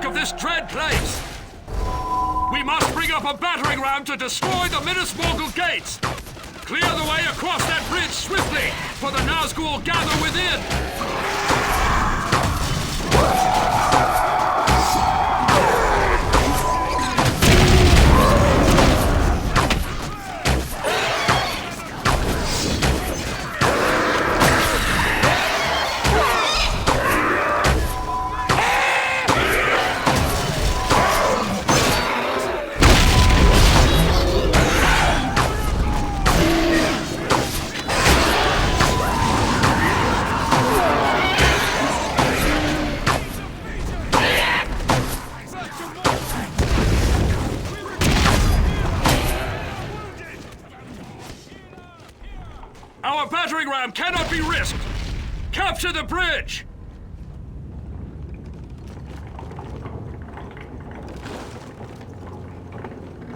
Of this dread place. We must bring up a battering ram to destroy the Minas Morgul gates. Clear the way across that bridge swiftly, for the Nazgul gather within. tasked! Capture the bridge!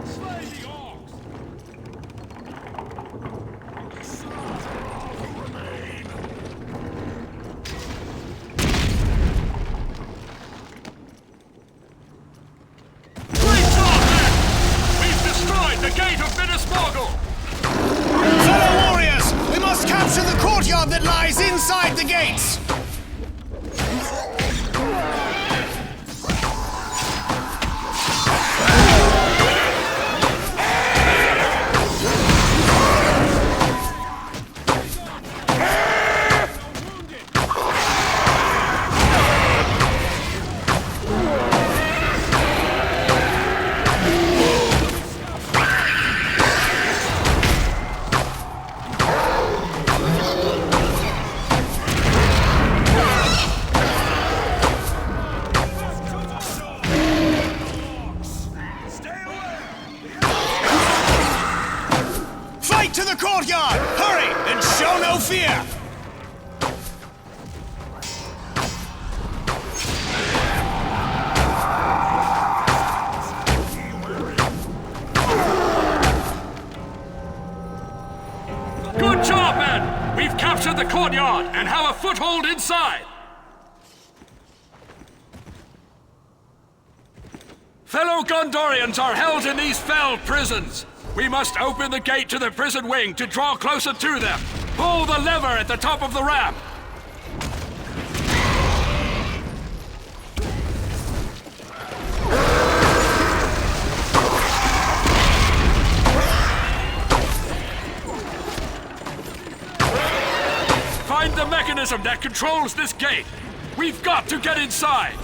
Slay the orcs! Great job, men! We've destroyed the gate of Minas Morgul!
Fellow warriors, we must capture the courtyard that lies inside the gates! To the courtyard! Hurry, and show no fear!
Good job, men! We've captured the courtyard and have a foothold inside! Fellow Gondorians are held in these fell prisons! We must open the gate to the prison wing to draw closer to them! Pull the lever at the top of the ramp! Find the mechanism that controls this gate! We've got to get inside!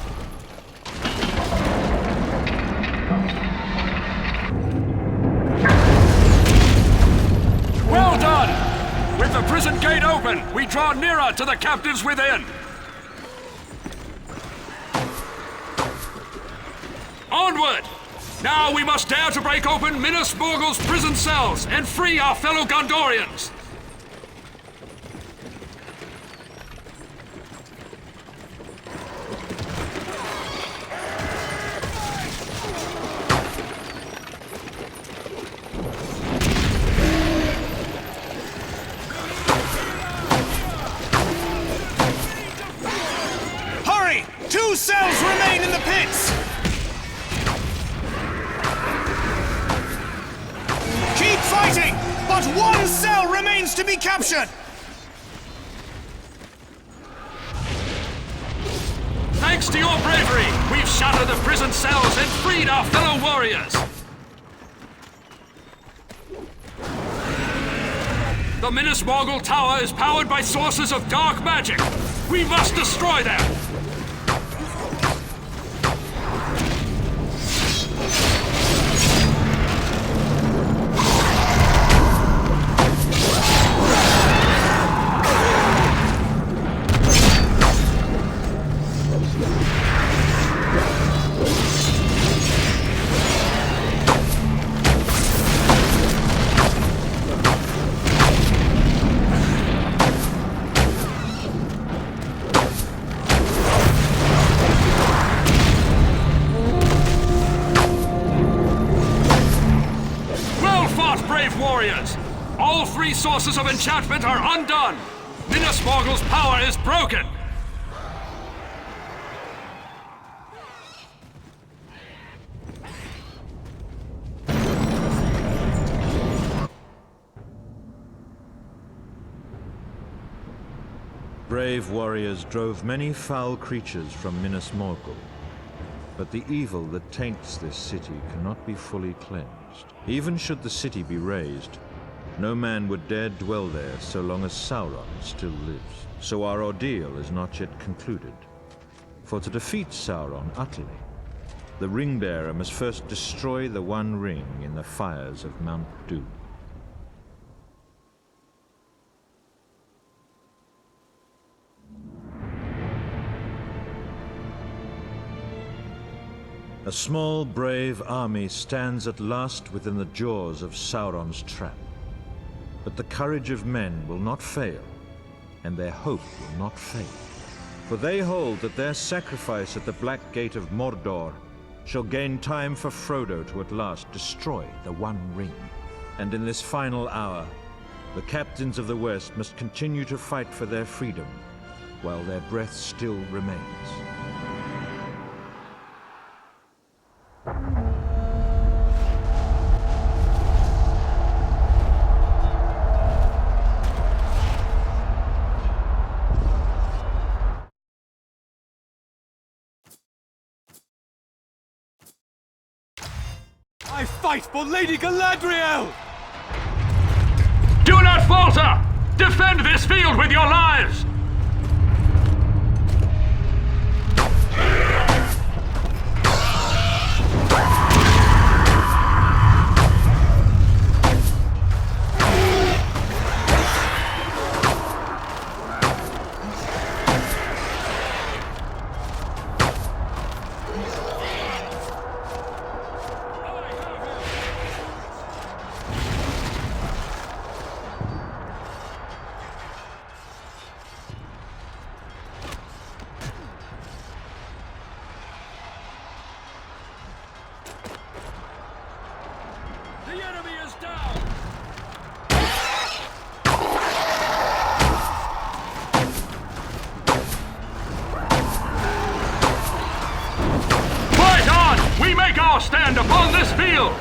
Well done! With the prison gate open, we draw nearer to the captives within! Onward! Now we must dare to break open Minas Morgul's prison cells and free our fellow Gondorians!
Two cells remain in the pits! Keep fighting, but one cell remains to be captured!
Thanks to your bravery, we've shattered the prison cells and freed our fellow warriors! The Minas Morgul Tower is powered by sources of dark magic! We must destroy them! All three sources of enchantment are undone! Minas Morgul's power is broken!
Brave warriors drove many foul creatures from Minas Morgul, but the evil that taints this city cannot be fully cleansed. Even should the city be razed, no man would dare dwell there so long as Sauron still lives. So our ordeal is not yet concluded. For to defeat Sauron utterly, the Ring-Bearer must first destroy the One Ring in the fires of Mount Doom. A small, brave army stands at last within the jaws of Sauron's trap. But the courage of men will not fail, and their hope will not fade. For they hold that their sacrifice at the Black Gate of Mordor shall gain time for Frodo to at last destroy the One Ring. And in this final hour, the captains of the West must continue to fight for their freedom while their breath still remains.
I fight for Lady Galadriel!
Do not falter! Defend this field with your lives!
The enemy is down!
Fight on! We make our stand upon this field!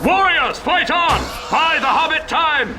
Warriors, fight on! By the Hobbit time!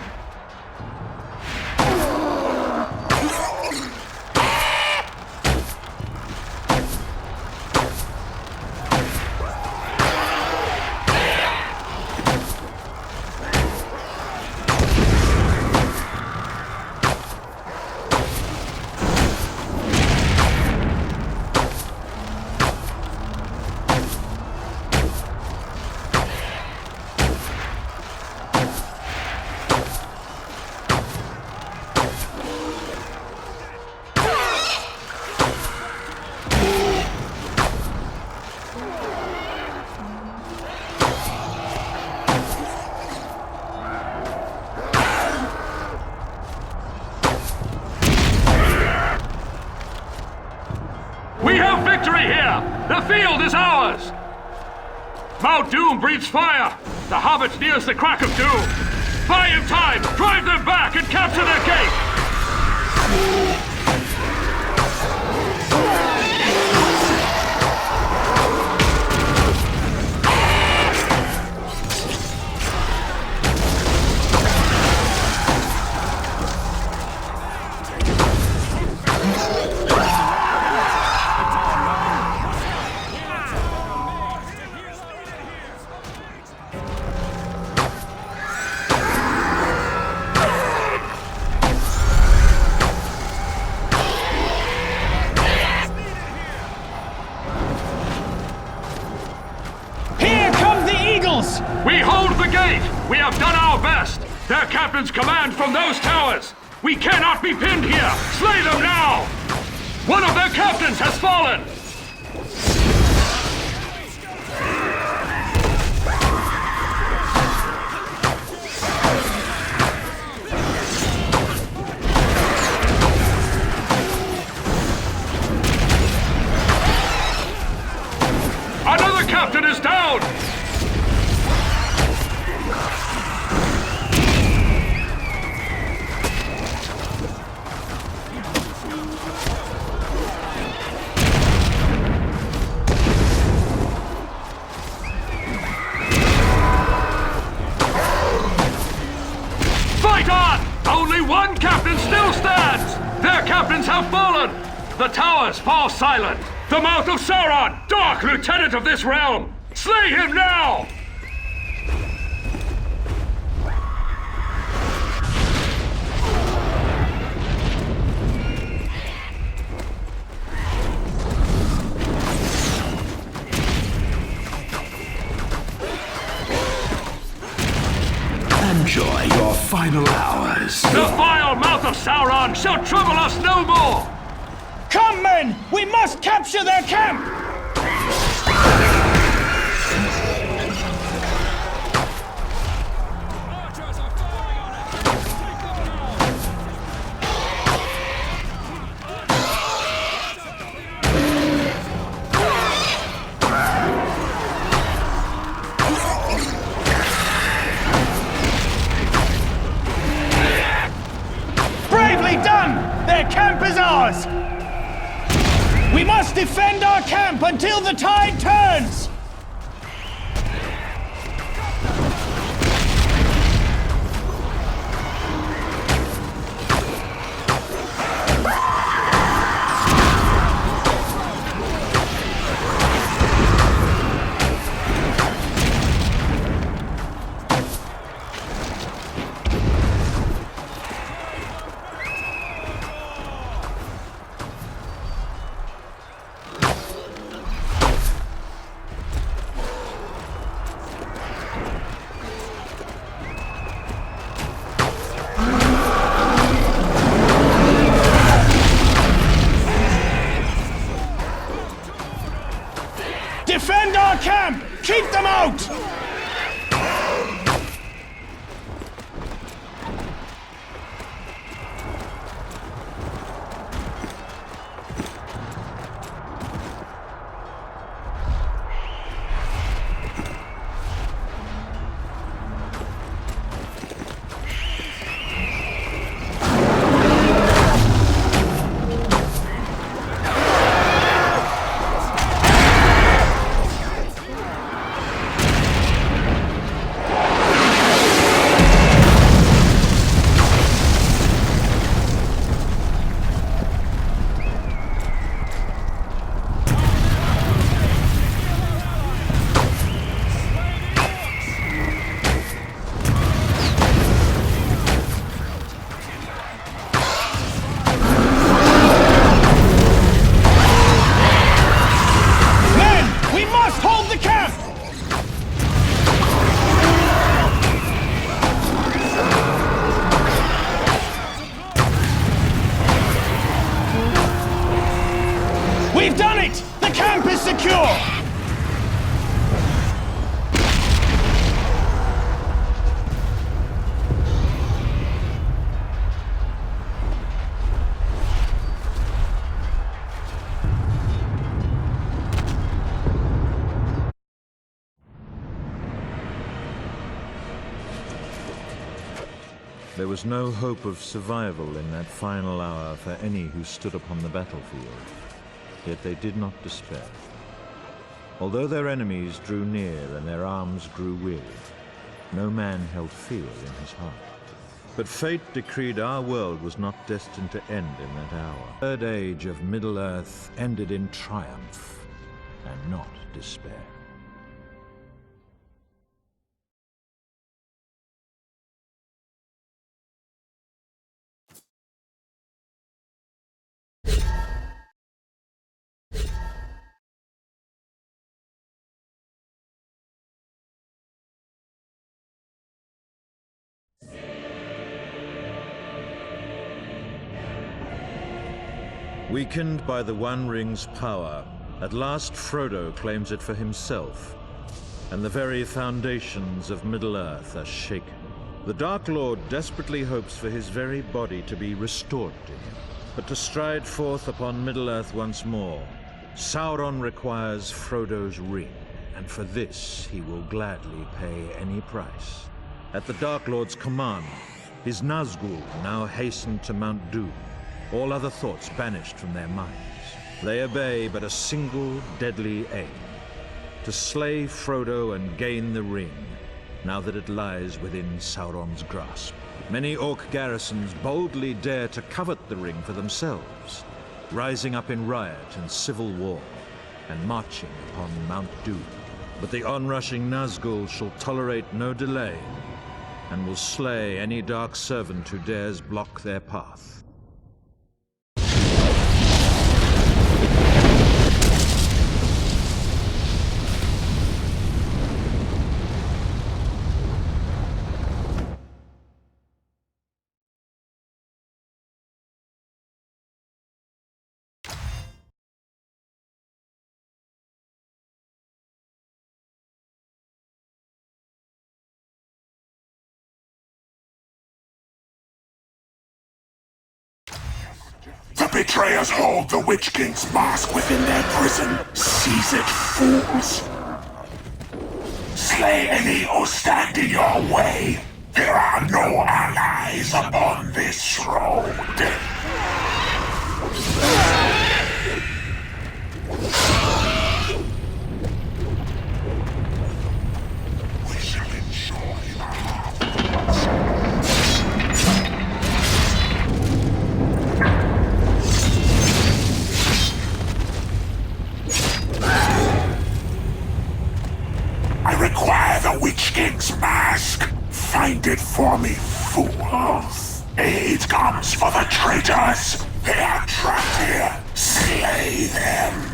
We have victory here! The field is ours! Mount Doom breathes fire! The Hobbit nears the crack of doom! Buy him time! Drive them back and capture their gate! We hold the gate! We have done our best! Their captains command from those towers! We cannot be pinned here! Slay them now! One of their captains has fallen! Another captain is down! have fallen! The towers fall silent! The mouth of Sauron, dark lieutenant of this realm! Slay him now!
Enjoy your final hours.
The vile mouth of Sauron shall trouble us no more!
Come, men! We must capture their camp!
Archers are firing on it! Take them
Bravely done! Their camp is ours! We must defend our camp until the tide turns! Defend our camp! Keep them out! We've done it! The camp is secure!
There was no hope of survival in that final hour for any who stood upon the battlefield. Yet they did not despair. Although their enemies drew near and their arms grew weary, no man held fear in his heart. But fate decreed our world was not destined to end in that hour. The third age of Middle-earth ended in triumph and not despair. Weakened by the One Ring's power, at last Frodo claims it for himself, and the very foundations of Middle-earth are shaken. The Dark Lord desperately hopes for his very body to be restored to him, but to stride forth upon Middle-earth once more, Sauron requires Frodo's ring, and for this he will gladly pay any price. At the Dark Lord's command, his Nazgûl now hasten to Mount Doom, all other thoughts banished from their minds. They obey but a single deadly aim: to slay Frodo and gain the ring, now that it lies within Sauron's grasp. Many Orc garrisons boldly dare to covet the ring for themselves, rising up in riot and civil war, and marching upon Mount Doom. But the onrushing Nazgul shall tolerate no delay, and will slay any dark servant who dares block their path.
The betrayers hold the Witch King's mask within their prison. Seize it, fools! Slay any who stand in your way. There are no allies upon this road. We shall enjoy the harvest. I require the Witch King's mask. Find it for me, fools. Aid comes for the traitors. They are trapped here. Slay them.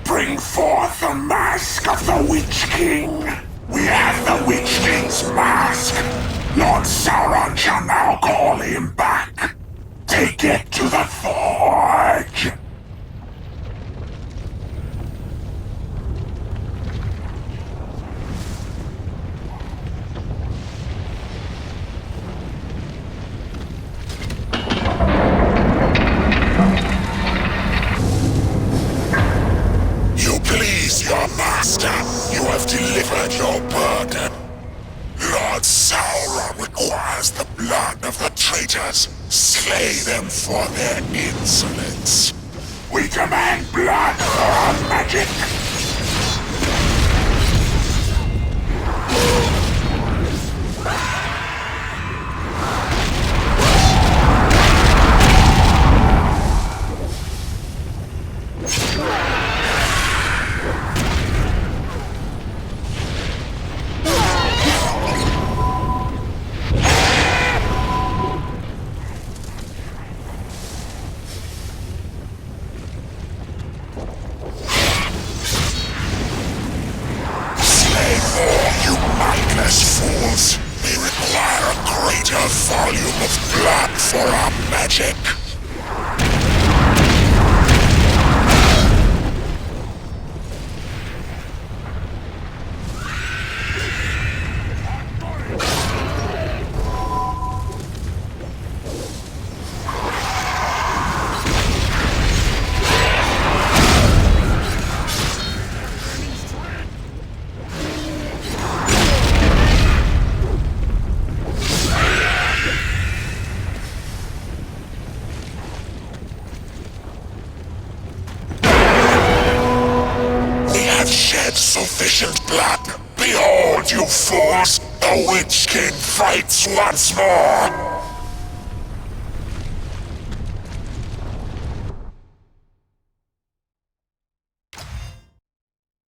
Bring forth the mask of the Witch King. We have the Witch King's mask. Lord Sauron shall now call him back. Take it to the forge. You please your master. You have delivered your burden. Lord Sauron requires the blood of the traitors. Slay them for their insolence. We demand blood for our magic. Fools! We require a greater volume of blood for our magic! Sufficient blood. Behold, you fools! The Witch King fights once more!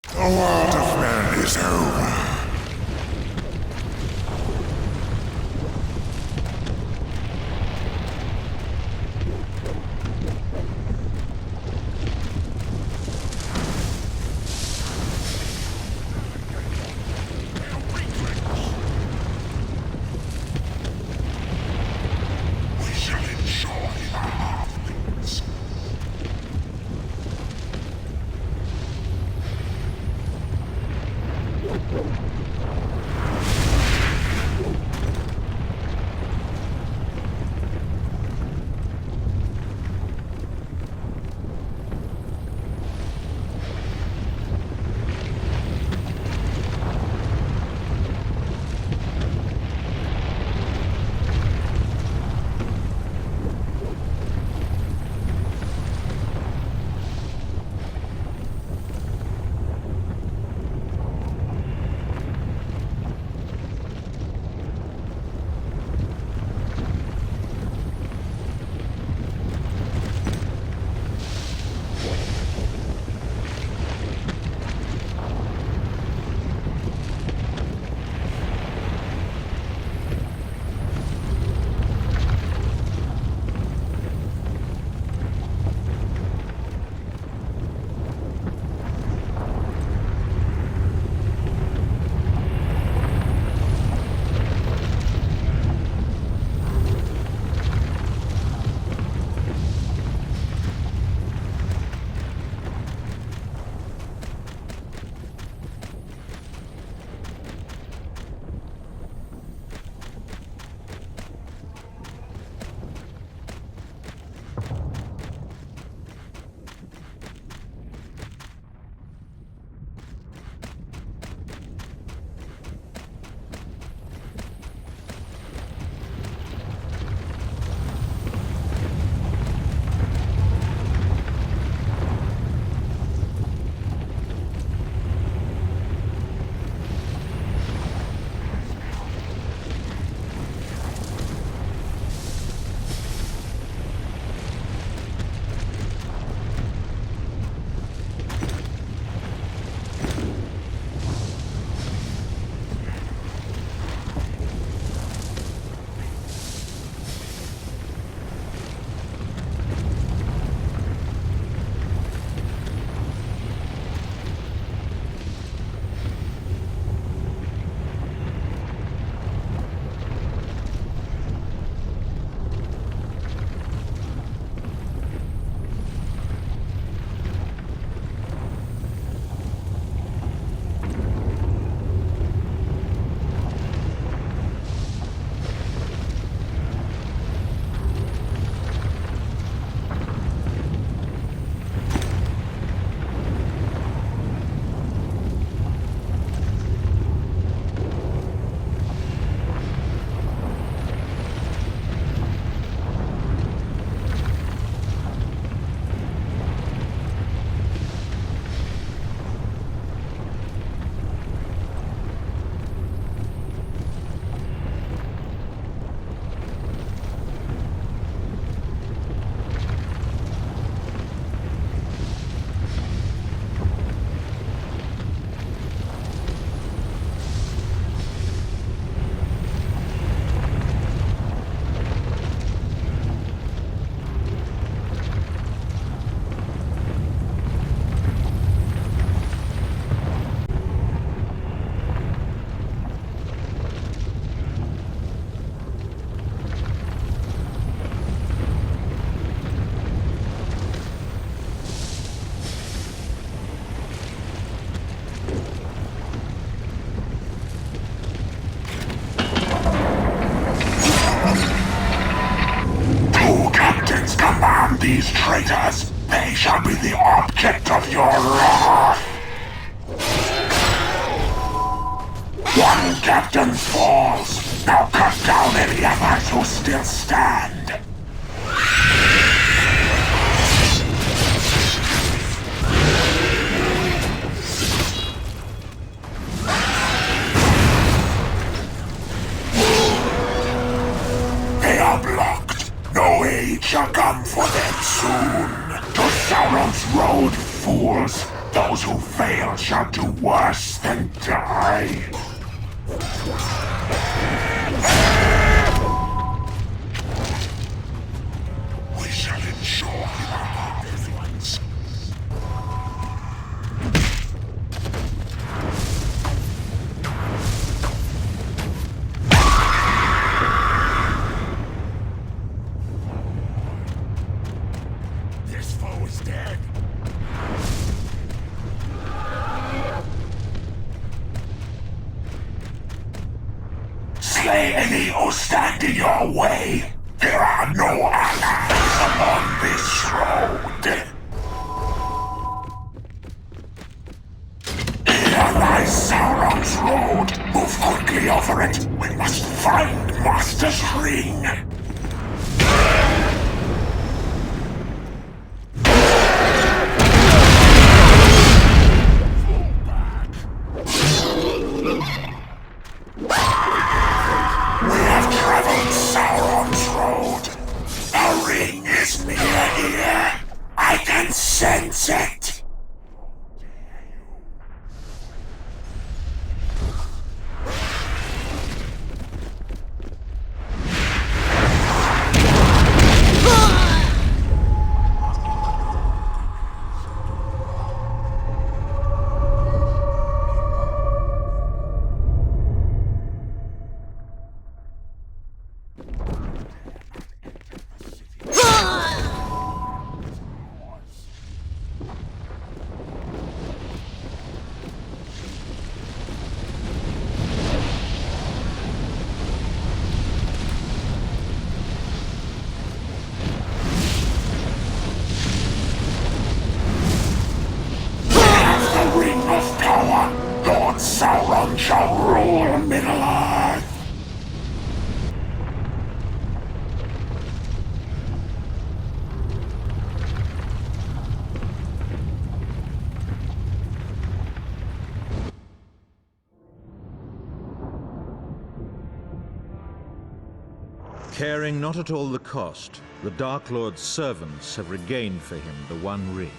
The world of men is over. Damn these traitors! They shall be the object of your wrath! One captain falls! Now cut down any others who still stand! They are blocked! No aid shall come for them soon! To Sauron's road, fools! Those who fail shall do worse than die! We shall ensure our influence. This foe is dead. Slay any who stand in your way. There are no allies along this road. Here lies Sauron's road. Move quickly over it. We must find Master's ring. Sauron's road. The ring is near here. I can sense it. Sauron shall rule Middle-earth!
Caring not at all the cost, the Dark Lord's servants have regained for him the One Ring.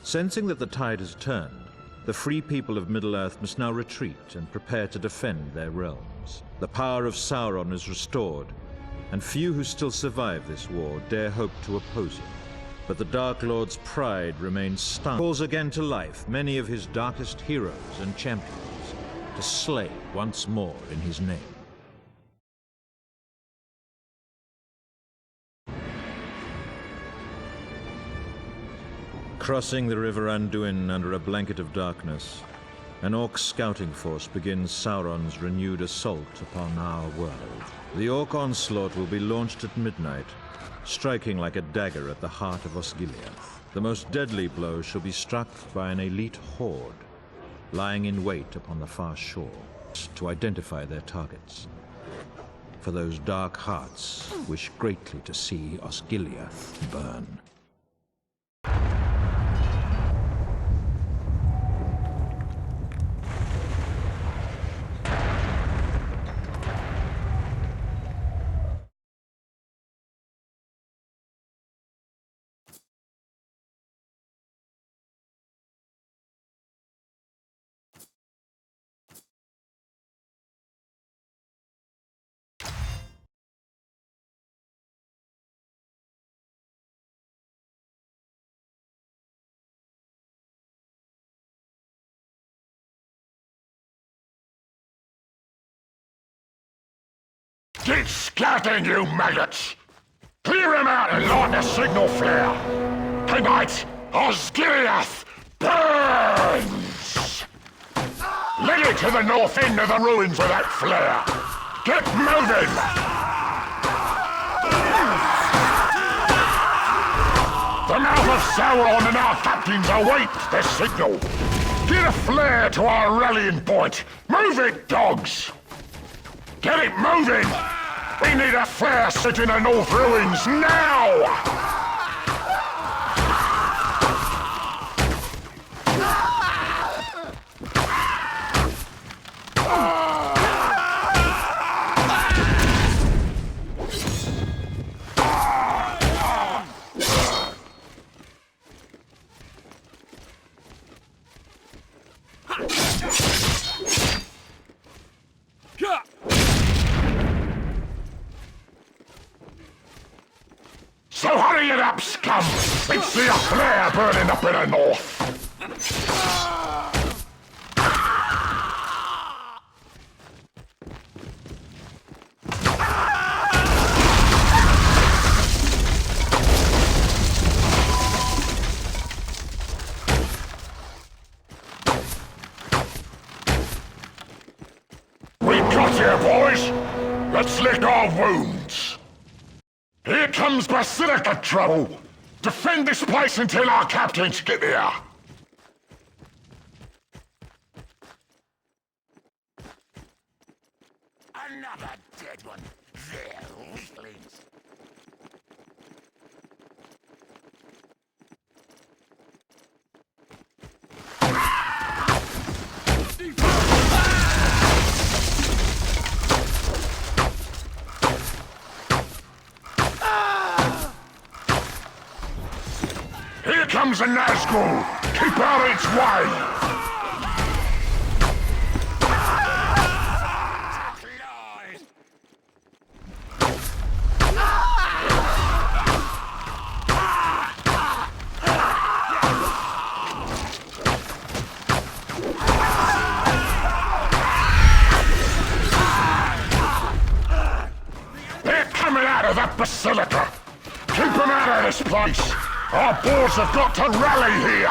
Sensing that the tide has turned, the free people of Middle-earth must now retreat and prepare to defend their realms. The power of Sauron is restored, and few who still survive this war dare hope to oppose him. But the Dark Lord's pride remains stunned. He calls again to life many of his darkest heroes and champions to slay once more in his name. Crossing the River Anduin under a blanket of darkness, an Orc scouting force begins Sauron's renewed assault upon our world. The Orc onslaught will be launched at midnight, striking like a dagger at the heart of Osgiliath. The most deadly blow shall be struck by an elite horde, lying in wait upon the far shore, to identify their targets. For those dark hearts wish greatly to see Osgiliath burn.
Keep scouting, you maggots! Clear him out and light the signal flare! Tonight, Osgiliath burns! Lead it to the north end of the ruins with that flare! Get moving! The mouth of Sauron and our captains await the signal. Get a flare to our rallying point. Move it, dogs! Get it moving! We need a flare set in the North Ruins now! So hurry it up, scum! We see a flare burning up in the north! We got here, boys! Let's lick our wounds! Here comes Basilica trouble! Defend this place until our captains get here! Another dead one! They're weaklings! Here comes a Nazgul! Keep out of its way! They're coming out of that basilica! Keep them out of this place! Our boars have got to rally here!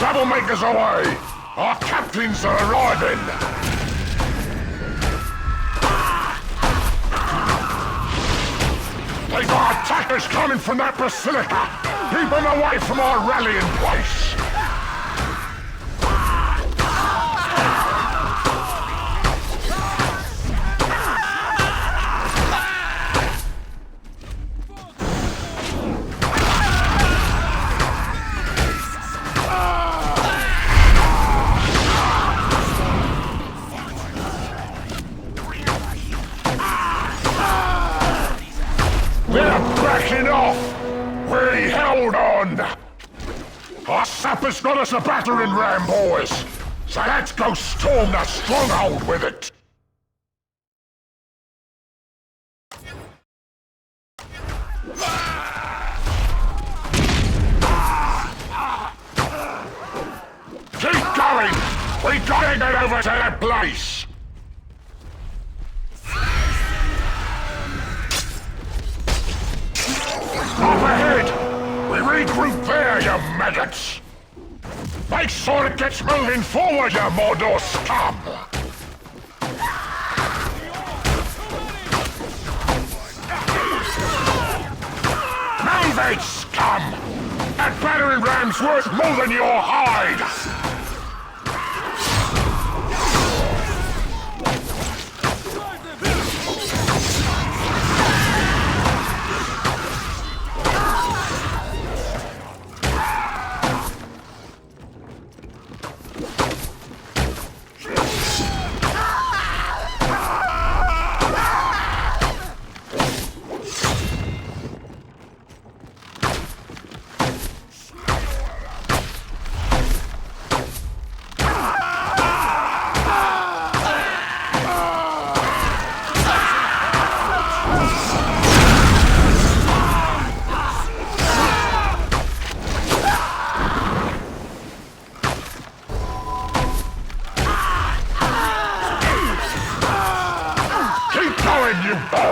Troublemakers away! Our captains are arriving! They got attackers coming from that basilica! Keep them away from our rallying place! Our sappers got us a battering ram, boys! So let's go storm the stronghold with it! Keep going! We gotta get over to that place! Up ahead! We regroup there, you maggots! Make sure it gets moving forward, you Mordor scum! Move it, scum! That battering ram's worth more than your hide!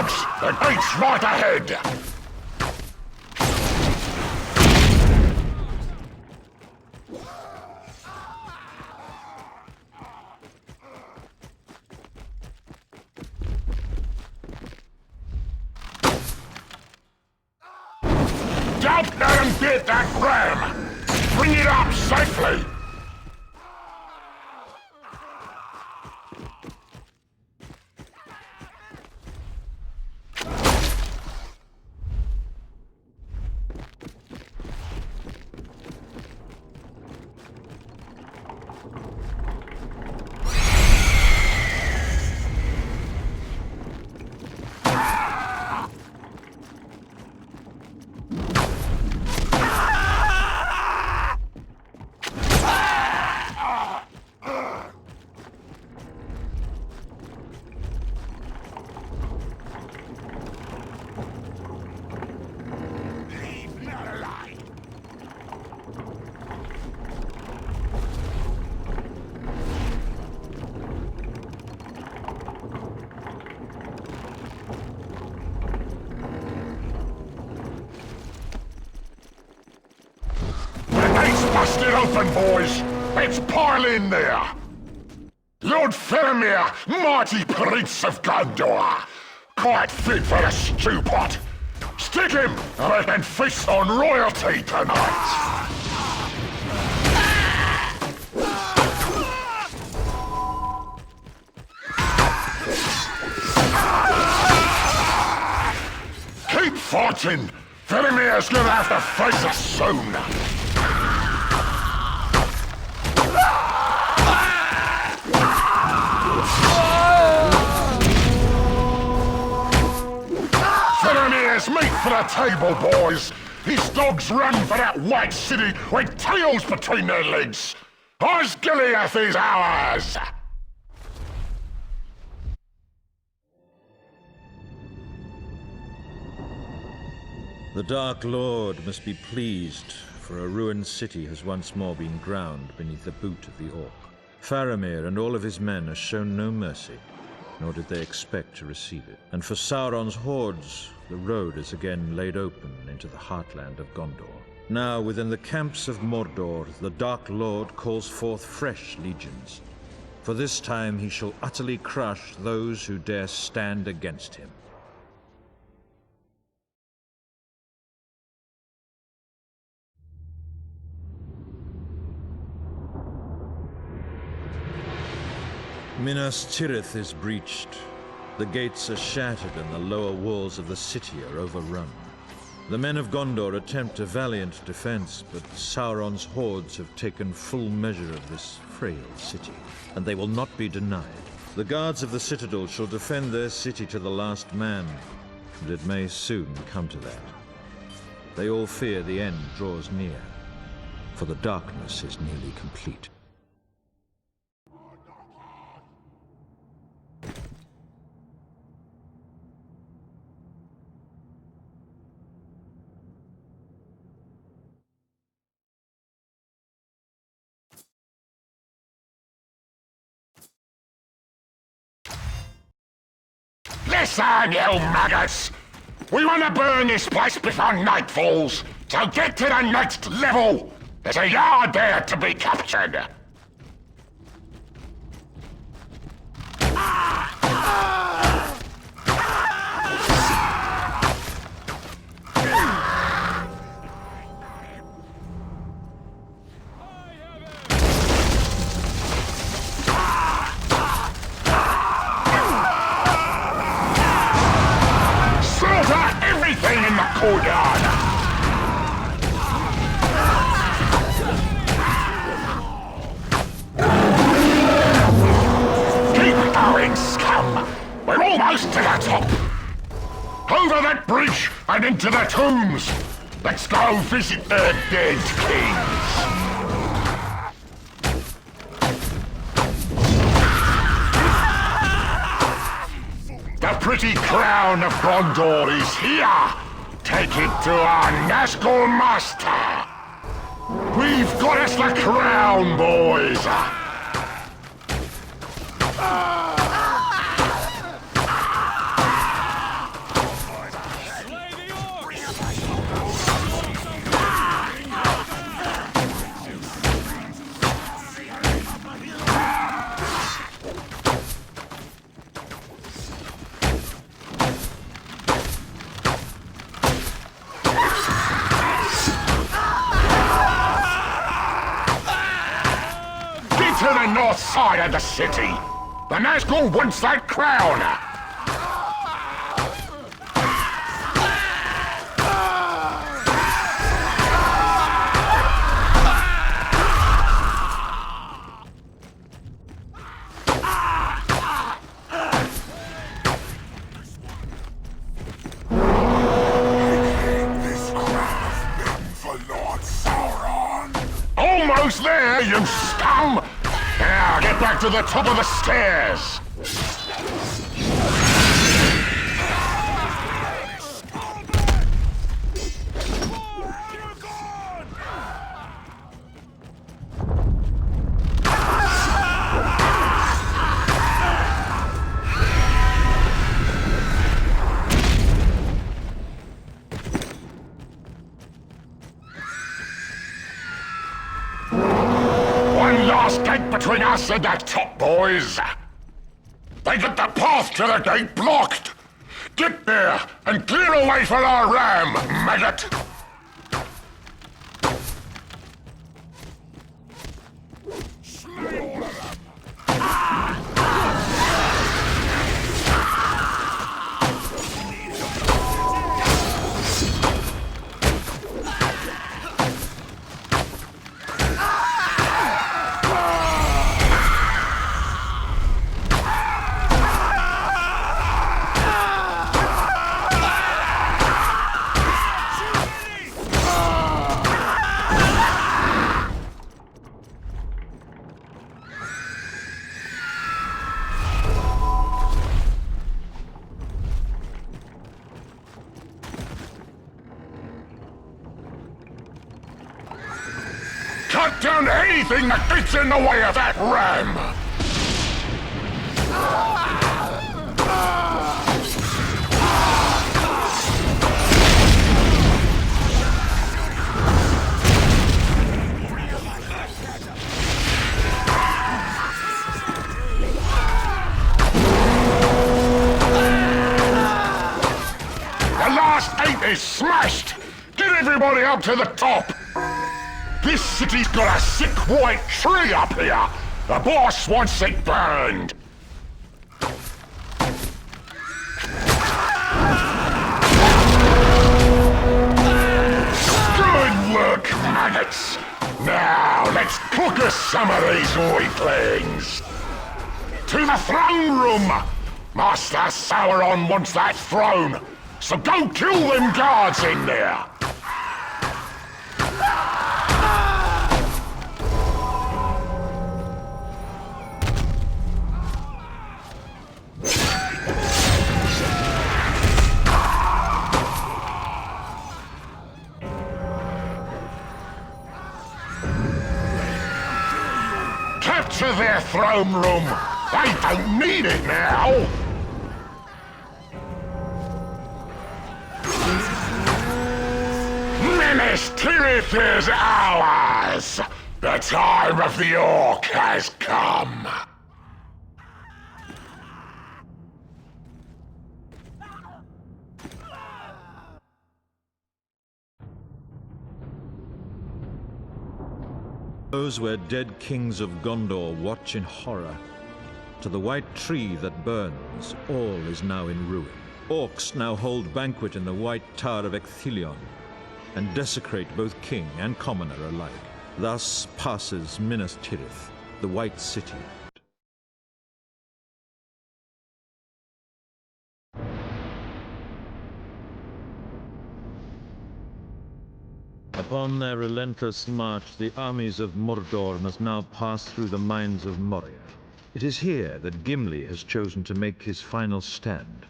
dogs! The gate's right ahead! Don't let him get that ram! Bring it up safely! Bust it open, boys! Let's pile in there! Lord Faramir, mighty prince of Gondor! Quite fit for a stew pot! Stick him, and we can feast on royalty tonight! Keep fighting! Faramir's gonna have to face us soon! Faramir's meat for the table, boys! His dogs run for that white city with tails between their legs! Osgiliath is ours!
The Dark Lord must be pleased, for a ruined city has once more been ground beneath the boot of the Orc. Faramir and all of his men have shown no mercy, nor did they expect to receive it. And for Sauron's hordes, the road is again laid open into the heartland of Gondor. Now, within the camps of Mordor, the Dark Lord calls forth fresh legions. For this time he shall utterly crush those who dare stand against him. Minas Tirith is breached. The gates are shattered and the lower walls of the city are overrun. The men of Gondor attempt a valiant defense, but Sauron's hordes have taken full measure of this frail city, and they will not be denied. The guards of the citadel shall defend their city to the last man, and it may soon come to that. They all fear the end draws near, for the darkness is nearly complete.
Listen, you maggots! We want to burn this place before night falls, so get to the next level! There's a yard there to be captured! Keep going, scum! We're almost to the top! Over that bridge and into the tombs! Let's go visit their dead kings! The pretty crown of Gondor is here! Take it to our Nazgul master! We've got us the crown, boys! the north side of the city. The Nazgul wants that crown. This craft meant for Lord Sauron. Almost there, you scum! Now, get back to the top of the stairs! Gate between us and that top, boys. They got the path to the gate blocked. Get there and clear away for our ram, maggot. Cut down anything that gets in the way of that ram! The last 8 is smashed! Get everybody up to the top! This city's got a sick white tree up here! The boss wants it burned! Good work, maggots! Now, let's cook us some of these weaklings! To the throne room! Master Sauron wants that throne, so go kill them guards in there! Capture their throne room! They don't need it now! Minas Tirith is ours! The time of the Orc has come!
Those where dead kings of Gondor watch in horror. To the white tree that burns, all is now in ruin. Orcs now hold banquet in the white tower of Ecthelion, and desecrate both king and commoner alike. Thus passes Minas Tirith, the White City. Upon their relentless march, the armies of Mordor must now pass through the mines of Moria. It is here that Gimli has chosen to make his final stand,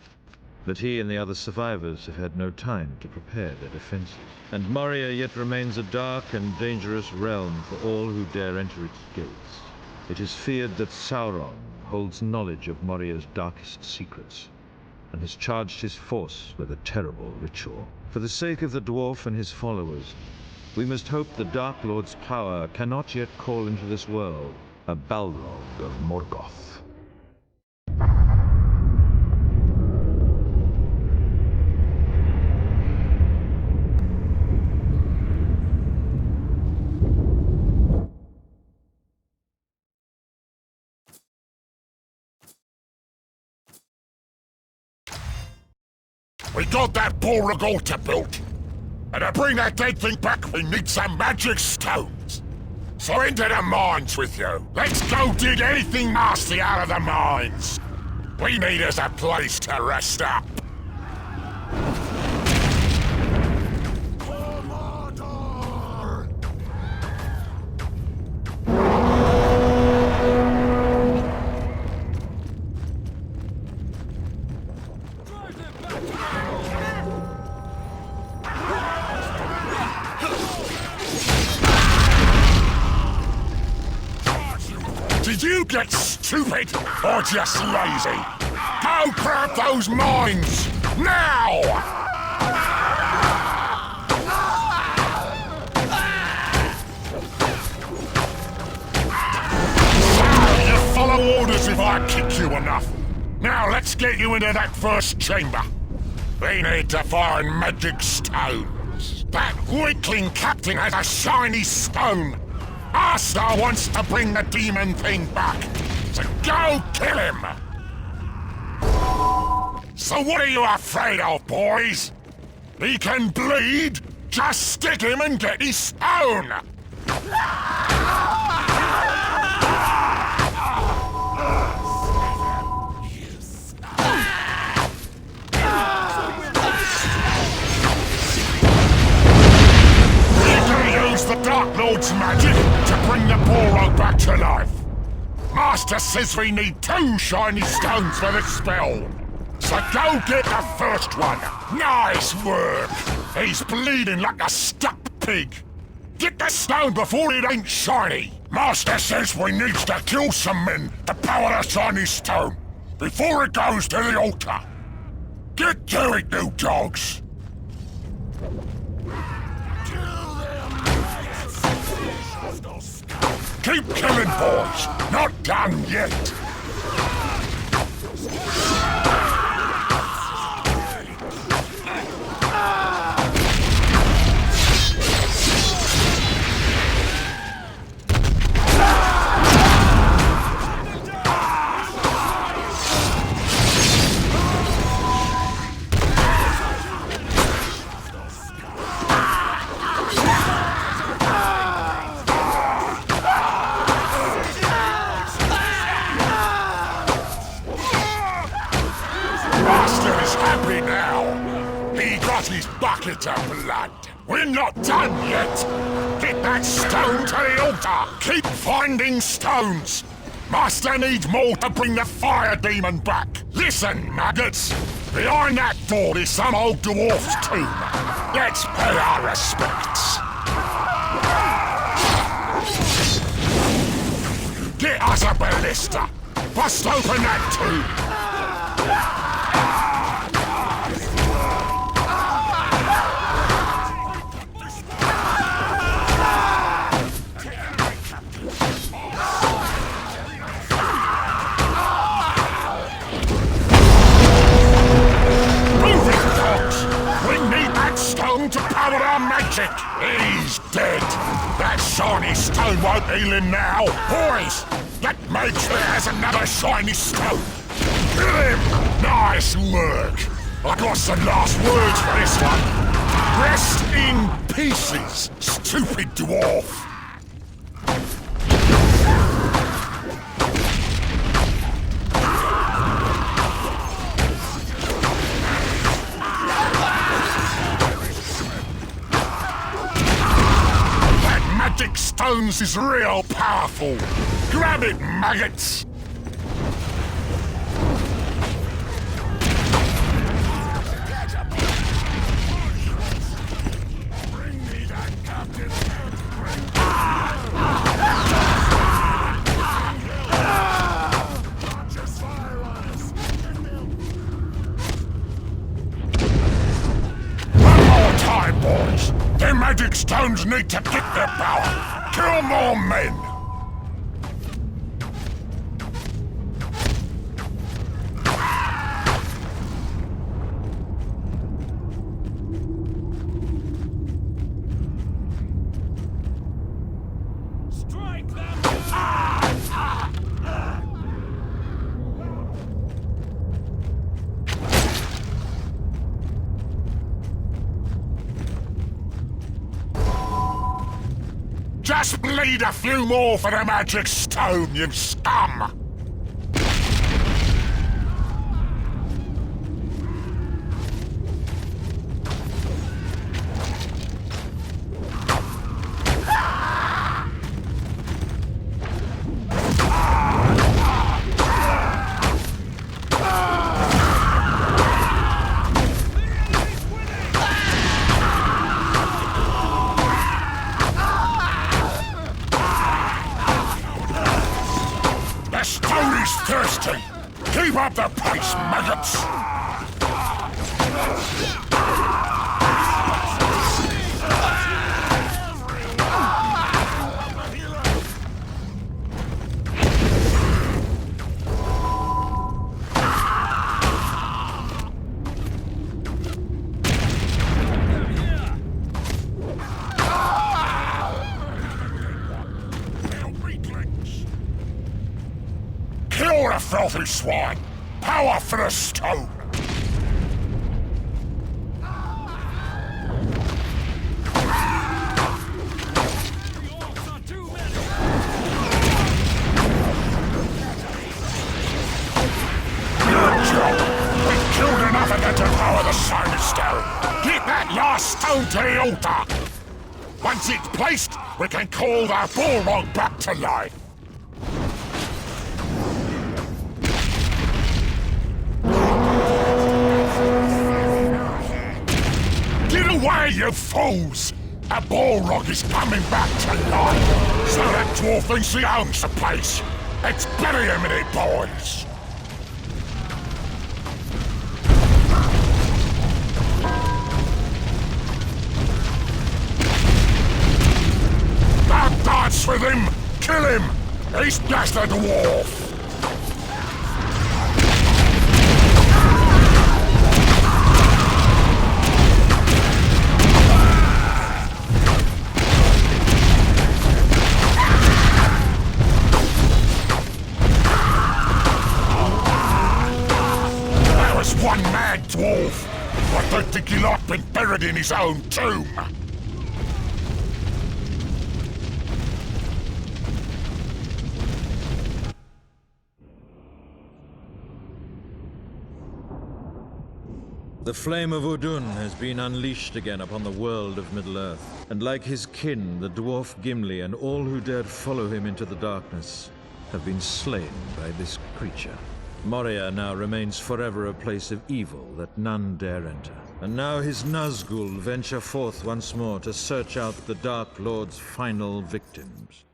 but he and the other survivors have had no time to prepare their defenses. And Moria yet remains a dark and dangerous realm for all who dare enter its gates. It is feared that Sauron holds knowledge of Moria's darkest secrets, and has charged his force with a terrible ritual. For the sake of the dwarf and his followers, we must hope the Dark Lord's power cannot yet call into this world a Balrog of Morgoth.
We got that POLOG altar built. And to bring that dead thing back, we need some magic stones. So into the mines with you. Let's go dig anything nasty out of the mines. We need us a place to rest up. Did you get stupid or just lazy? Go grab those mines! Now! You follow orders if I kick you enough. Now let's get you into that first chamber. We need to find magic stones. That weakling captain has a shiny stone. Asta wants to bring the demon thing back, so go kill him! So what are you afraid of, boys? He can bleed? Just stick him and get his stone! The Dark Lord's magic to bring the POLOG back to life. Master says we need 2 shiny stones for the spell. So go get the first one. Nice work. He's bleeding like a stuck pig. Get the stone before it ain't shiny. Master says we need to kill some men to power the shiny stone before it goes to the altar. Get to it, you dogs. Keep killing, boys! Not done yet! His bucket of blood. We're not done yet. Get that stone to the altar. Keep finding stones. Master needs more to bring the fire demon back. Listen, maggots. Behind that door is some old dwarf's tomb. Let's pay our respects. Get us a ballista. Bust open that tomb. To power our magic! He's dead! That shiny stone won't heal him now! Boys! That mage there has another shiny stone! Kill him! Nice work! I got some last words for this one! Rest in pieces, stupid dwarf! Stones is real powerful. Grab it, maggots! Bring me that captain. One more time, boys. The magic stones need to get their power. Kill more men!
Strike them!
Just bleed a few more for the magic stone, you scum! Thirsty! Keep up the pace, maggots! Filthy swine! Power for the stone! Good job! We've killed enough of them to power the Shining Stone! Get that last stone to the altar! Once it's placed, we can call the Balrog back to life! Away, you fools! A Balrog is coming back to life! So that dwarf thinks he owns the place! Let's bury him in it, boys! Don't dance with him! Kill him! He's just a dwarf! One mad dwarf! I don't think he'll have been buried in his own tomb!
The flame of Udun has been unleashed again upon the world of Middle-earth, and like his kin, the dwarf Gimli and all who dared follow him into the darkness have been slain by this creature. Moria now remains forever a place of evil that none dare enter. And now his Nazgul venture forth once more to search out the Dark Lord's final victims.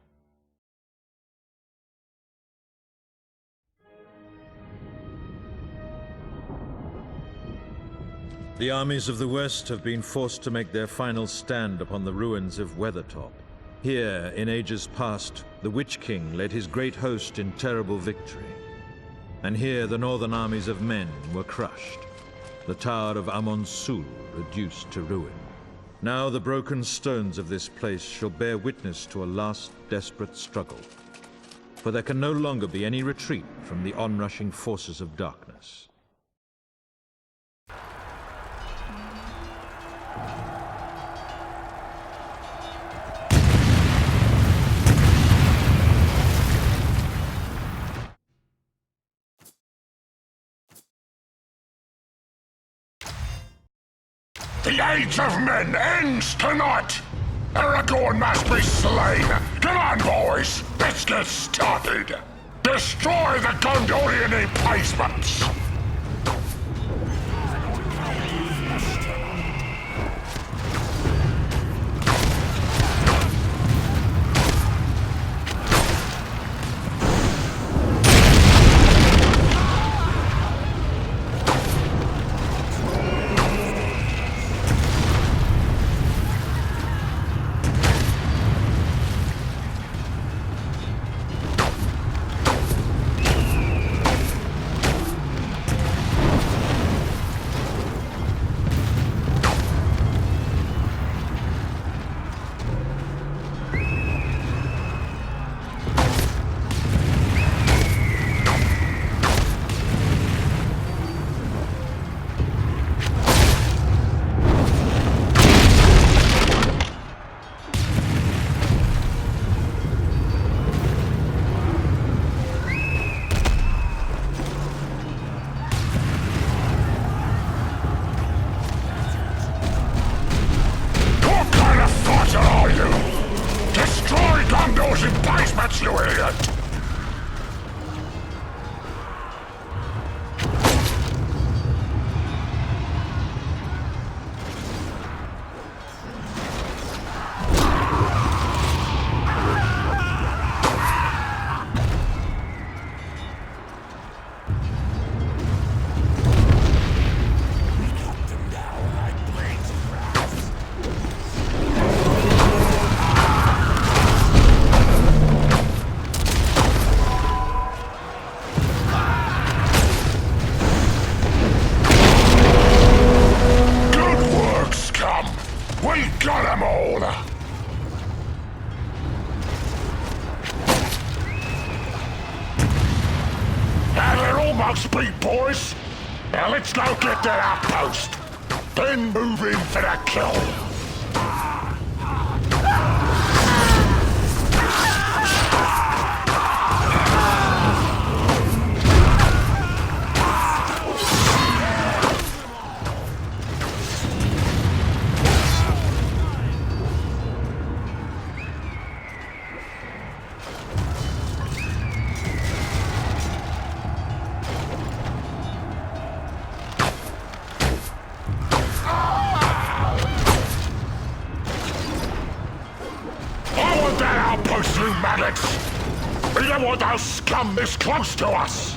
The armies of the West have been forced to make their final stand upon the ruins of Weathertop. Here, in ages past, the Witch King led his great host in terrible victory. And here the northern armies of men were crushed, the tower of Amon-Sul reduced to ruin. Now the broken stones of this place shall bear witness to a last desperate struggle, for there can no longer be any retreat from the onrushing forces of darkness.
The Age of Men ends tonight! Aragorn must be slain! Come on, boys! Let's get started! Destroy the Gondorian emplacements! yours in basements, you idiot! Boys, now let's now get that outpost, then move in for the kill. We don't want those scum this close to us!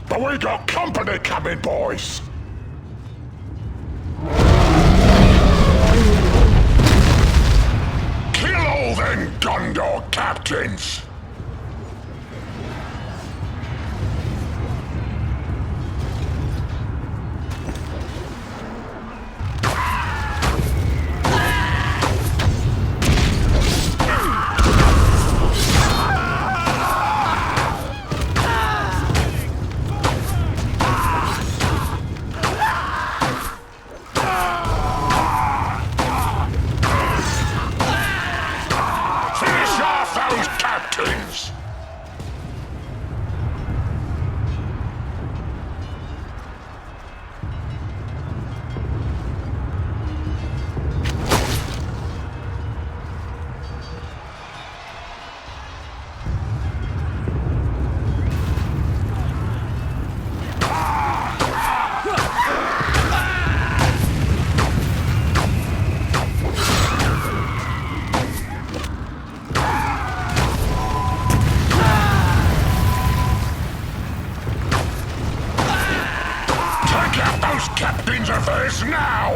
But we got company coming, boys! Kill all them Gondor captains! Captains of this now!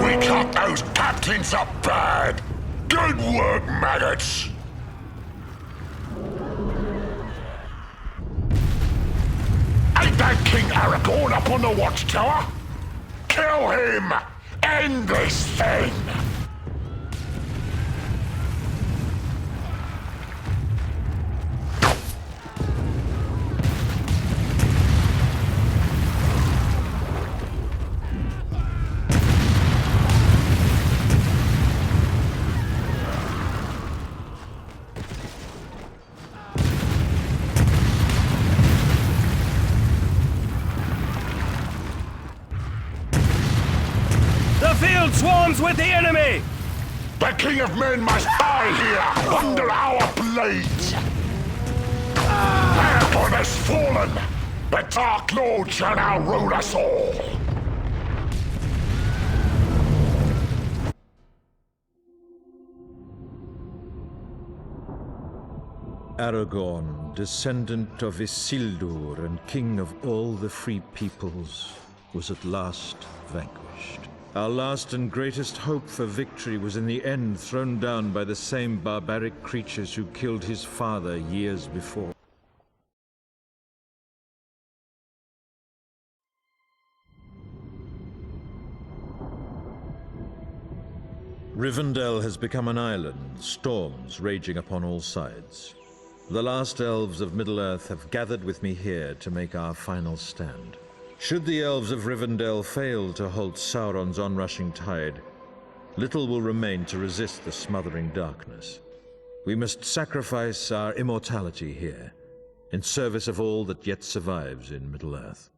We cut those captains up bad! Good work, maggots! Ain't that King Aragorn up on the watchtower? Kill him! End this thing!
Swarms with the enemy!
The King of Men must die here, under our blades! Aragorn has fallen! The Dark Lord shall now rule us all!
Aragorn, descendant of Isildur and king of all the free peoples, was at last vanquished. Our last and greatest hope for victory was in the end thrown down by the same barbaric creatures who killed his father years before. Rivendell has become an island, storms raging upon all sides. The last elves of Middle-earth have gathered with me here to make our final stand. Should the elves of Rivendell fail to halt Sauron's onrushing tide, little will remain to resist the smothering darkness. We must sacrifice our immortality here, in service of all that yet survives in Middle-earth.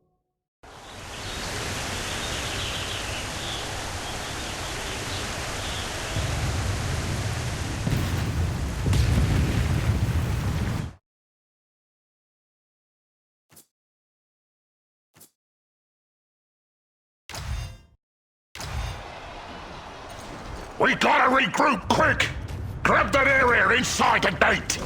We gotta regroup quick! Grab that area inside the gate!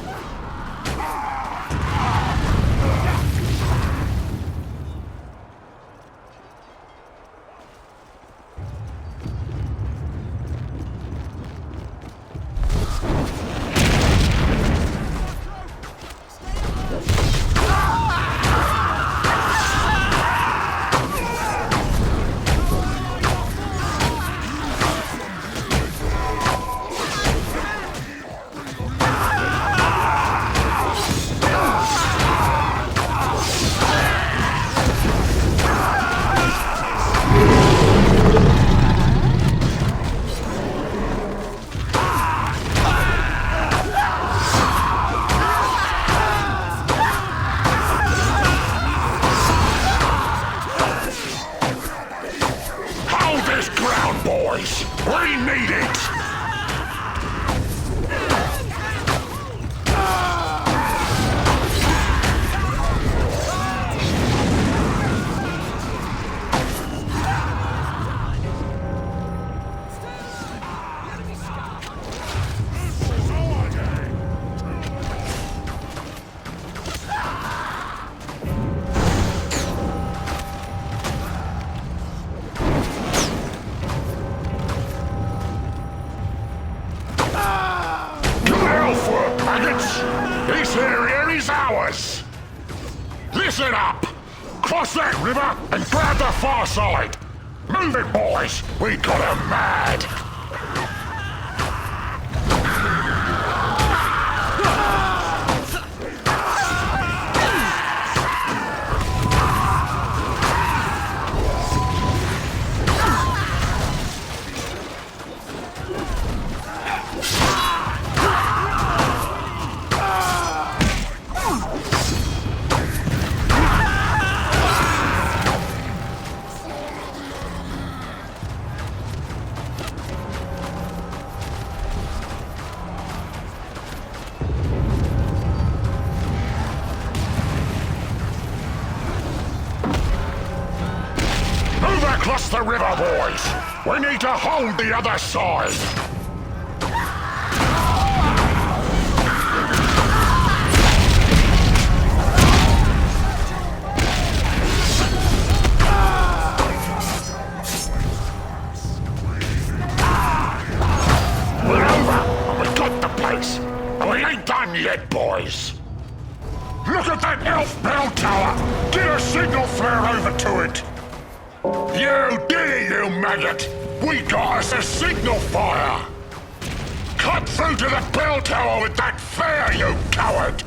Listen up! Cross that river and grab the far side! Move it, boys! We got 'em mad! Across the river, boys! We need to hold the other side! We're over, and we got the place! And we ain't done yet, boys! Look at that elf bell tower! Get a signal flare over to it! You did it, you maggot! We got us a signal fire! Cut through to the bell tower with that flare, you coward!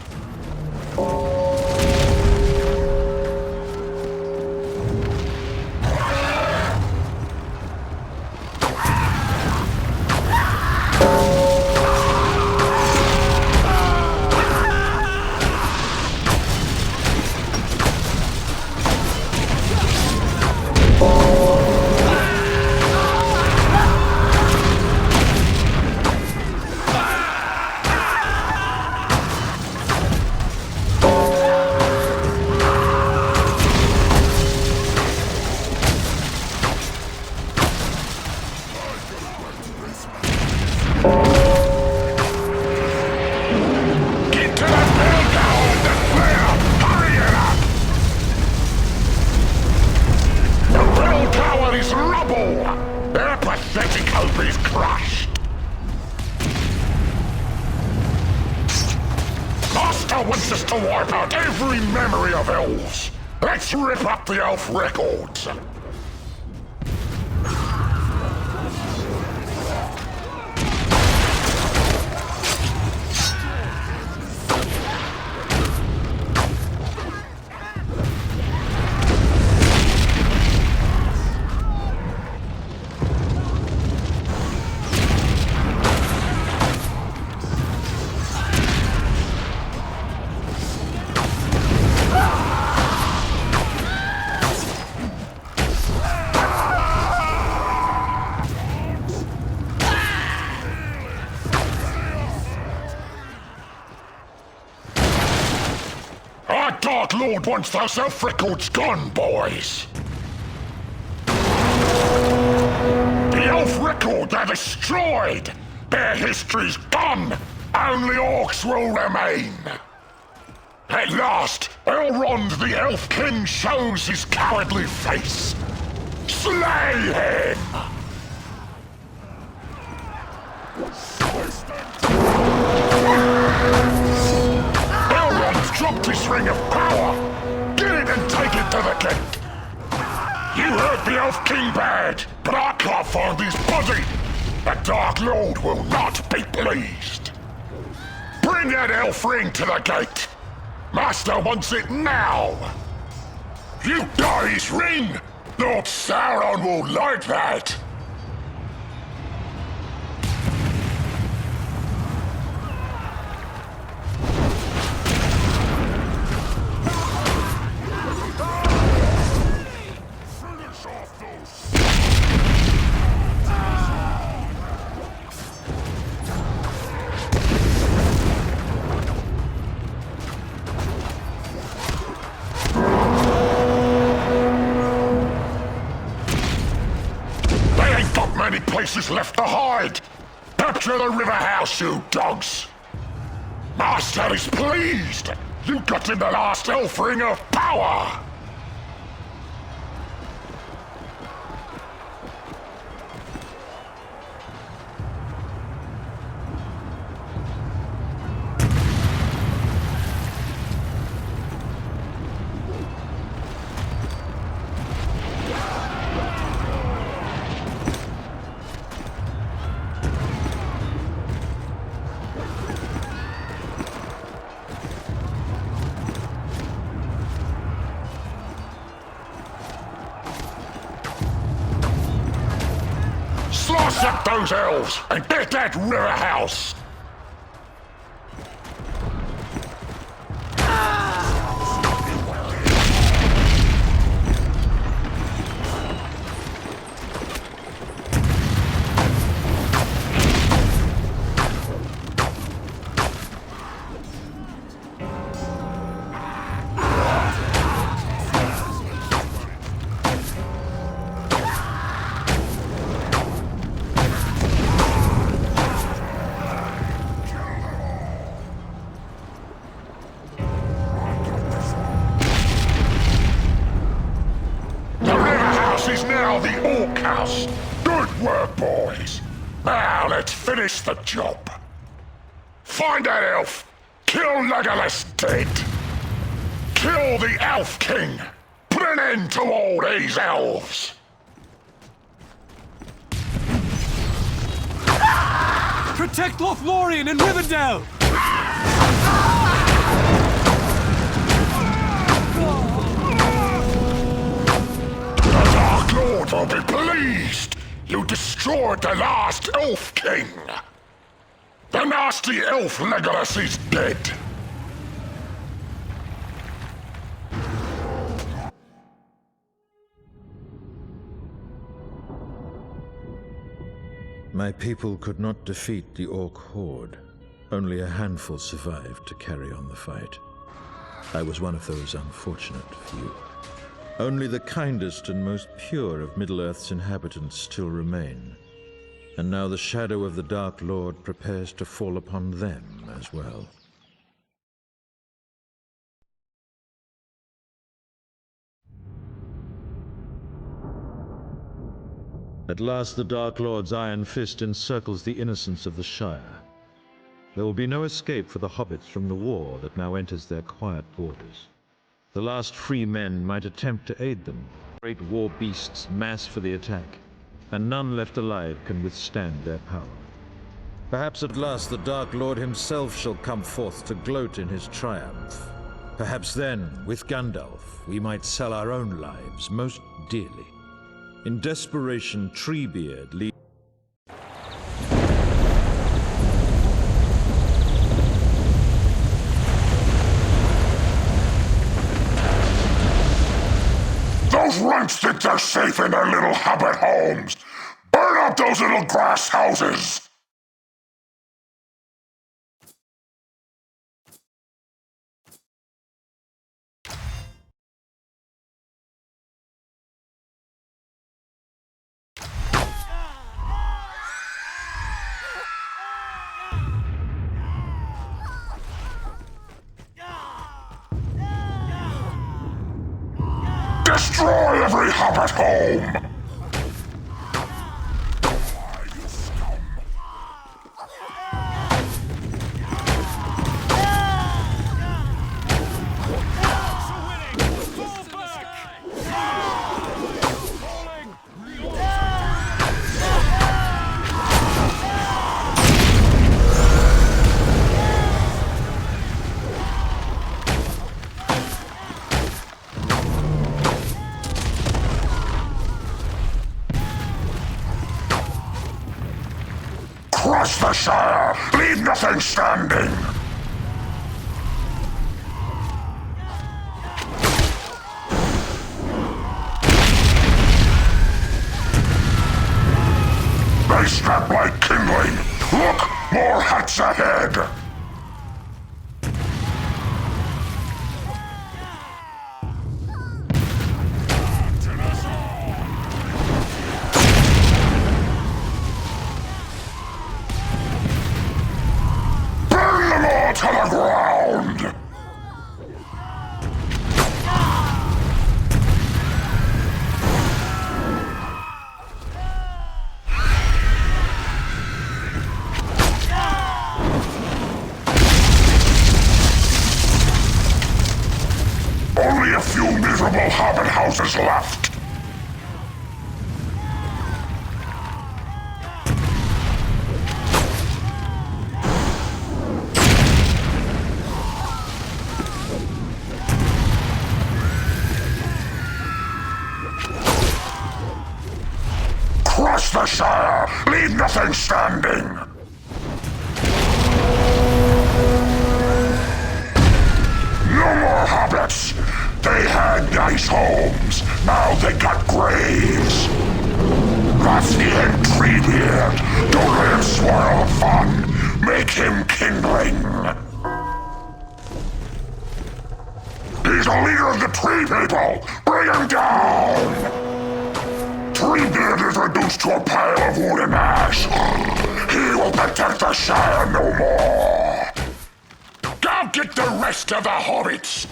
pathetic hope is crushed. Master wants us to wipe out every memory of elves. Let's rip up the elf records. Dark Lord wants those elf records gone, boys. The elf records are destroyed. Their history's gone. Only orcs will remain. At last, Elrond the Elf King shows his cowardly face. Slay him! Dropped his ring of power! Get it and take it to the gate! You hurt the Elf King bad, but I can't find his body! The Dark Lord will not be pleased! Bring that elf ring to the gate! Master wants it now! You got his ring! Lord Sauron will like that! Places left to hide! Capture the river house, you dogs! Master is pleased! You got him the last elf ring of power! Slice up those elves and get that river house! Good work, boys. Now let's finish the job. Find that elf. Kill Legolas dead. Kill the Elf King. Put an end to all these elves.
Protect Lothlorien and Rivendell!
The Dark Lord will be pleased! You destroyed the last Elf King! The nasty elf Legolas is dead!
My people could not defeat the Orc horde. Only a handful survived to carry on the fight. I was one of those unfortunate few. Only the kindest and most pure of Middle-earth's inhabitants still remain. And now the shadow of the Dark Lord prepares to fall upon them as well. At last the Dark Lord's iron fist encircles the innocents of the Shire. There will be no escape for the hobbits from the war that now enters their quiet borders. The last free men might attempt to aid them. Great war beasts mass for the attack, and none left alive can withstand their power. Perhaps at last the Dark Lord himself shall come forth to gloat in his triumph. Perhaps then, with Gandalf, we might sell our own lives most dearly. In desperation, Treebeard leads...
Those runts think they're safe in their little hobbit homes! Burn up those little grass houses! Destroy every hobbit home! Crush the Shire! Leave nothing standing! They snap like kindling! Look! More hats ahead! To the ground! Only a few miserable hobbit houses left. Crush the Shire! Leave nothing standing! No more hobbits! They had nice homes, now they got graves! Rathian Treebeard! Don't let him spoil the fun! Make him kindling! He's the leader of the Tree People! Bring him down! Treebeard is reduced to a pile of wood and ash. He will protect the Shire no more. Go get the rest of the hobbits.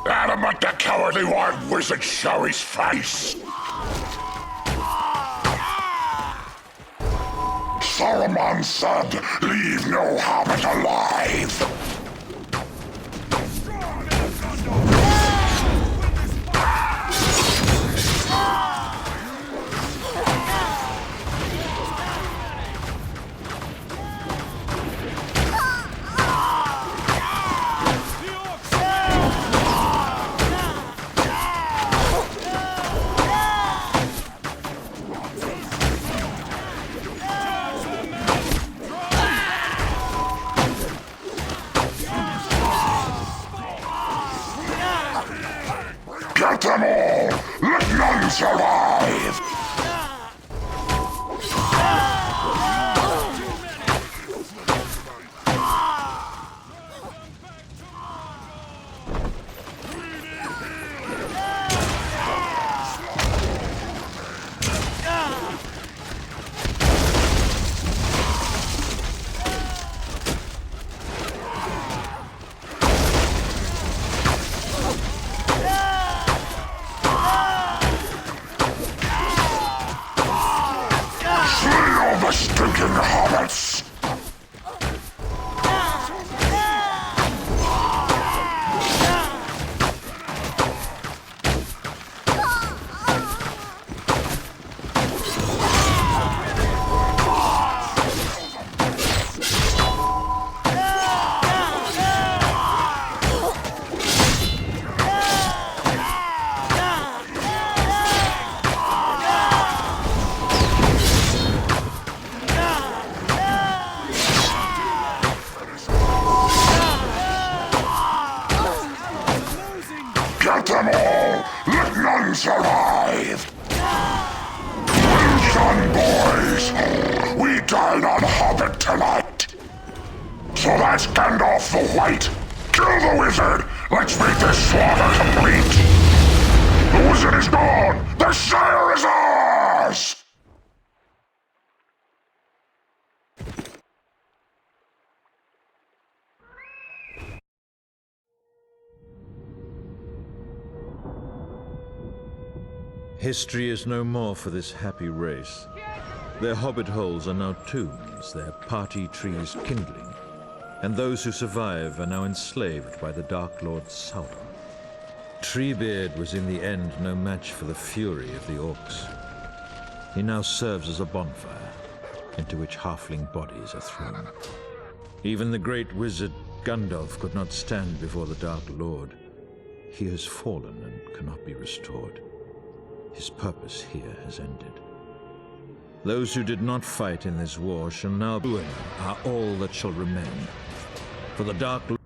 Adamant the cowardly white wizard show his face. Saruman said, leave no hobbit alive. Get them all! Let none survive! stinking hobbits! Get them all! Let none survive! Well done, boys! We dine on Hobbit tonight! So that's Gandalf the White! Kill the wizard! Let's make this slaughter complete! The wizard is gone! The Shire is ours!
History is no more for this happy race. Their hobbit holes are now tombs, their party trees kindling, and those who survive are now enslaved by the Dark Lord Sauron. Treebeard was in the end no match for the fury of the orcs. He now serves as a bonfire, into which halfling bodies are thrown. Even the great wizard Gandalf could not stand before the Dark Lord. He has fallen and cannot be restored. His purpose here has ended. Those who did not fight in this war shall now be are all that shall remain. For the Dark Lord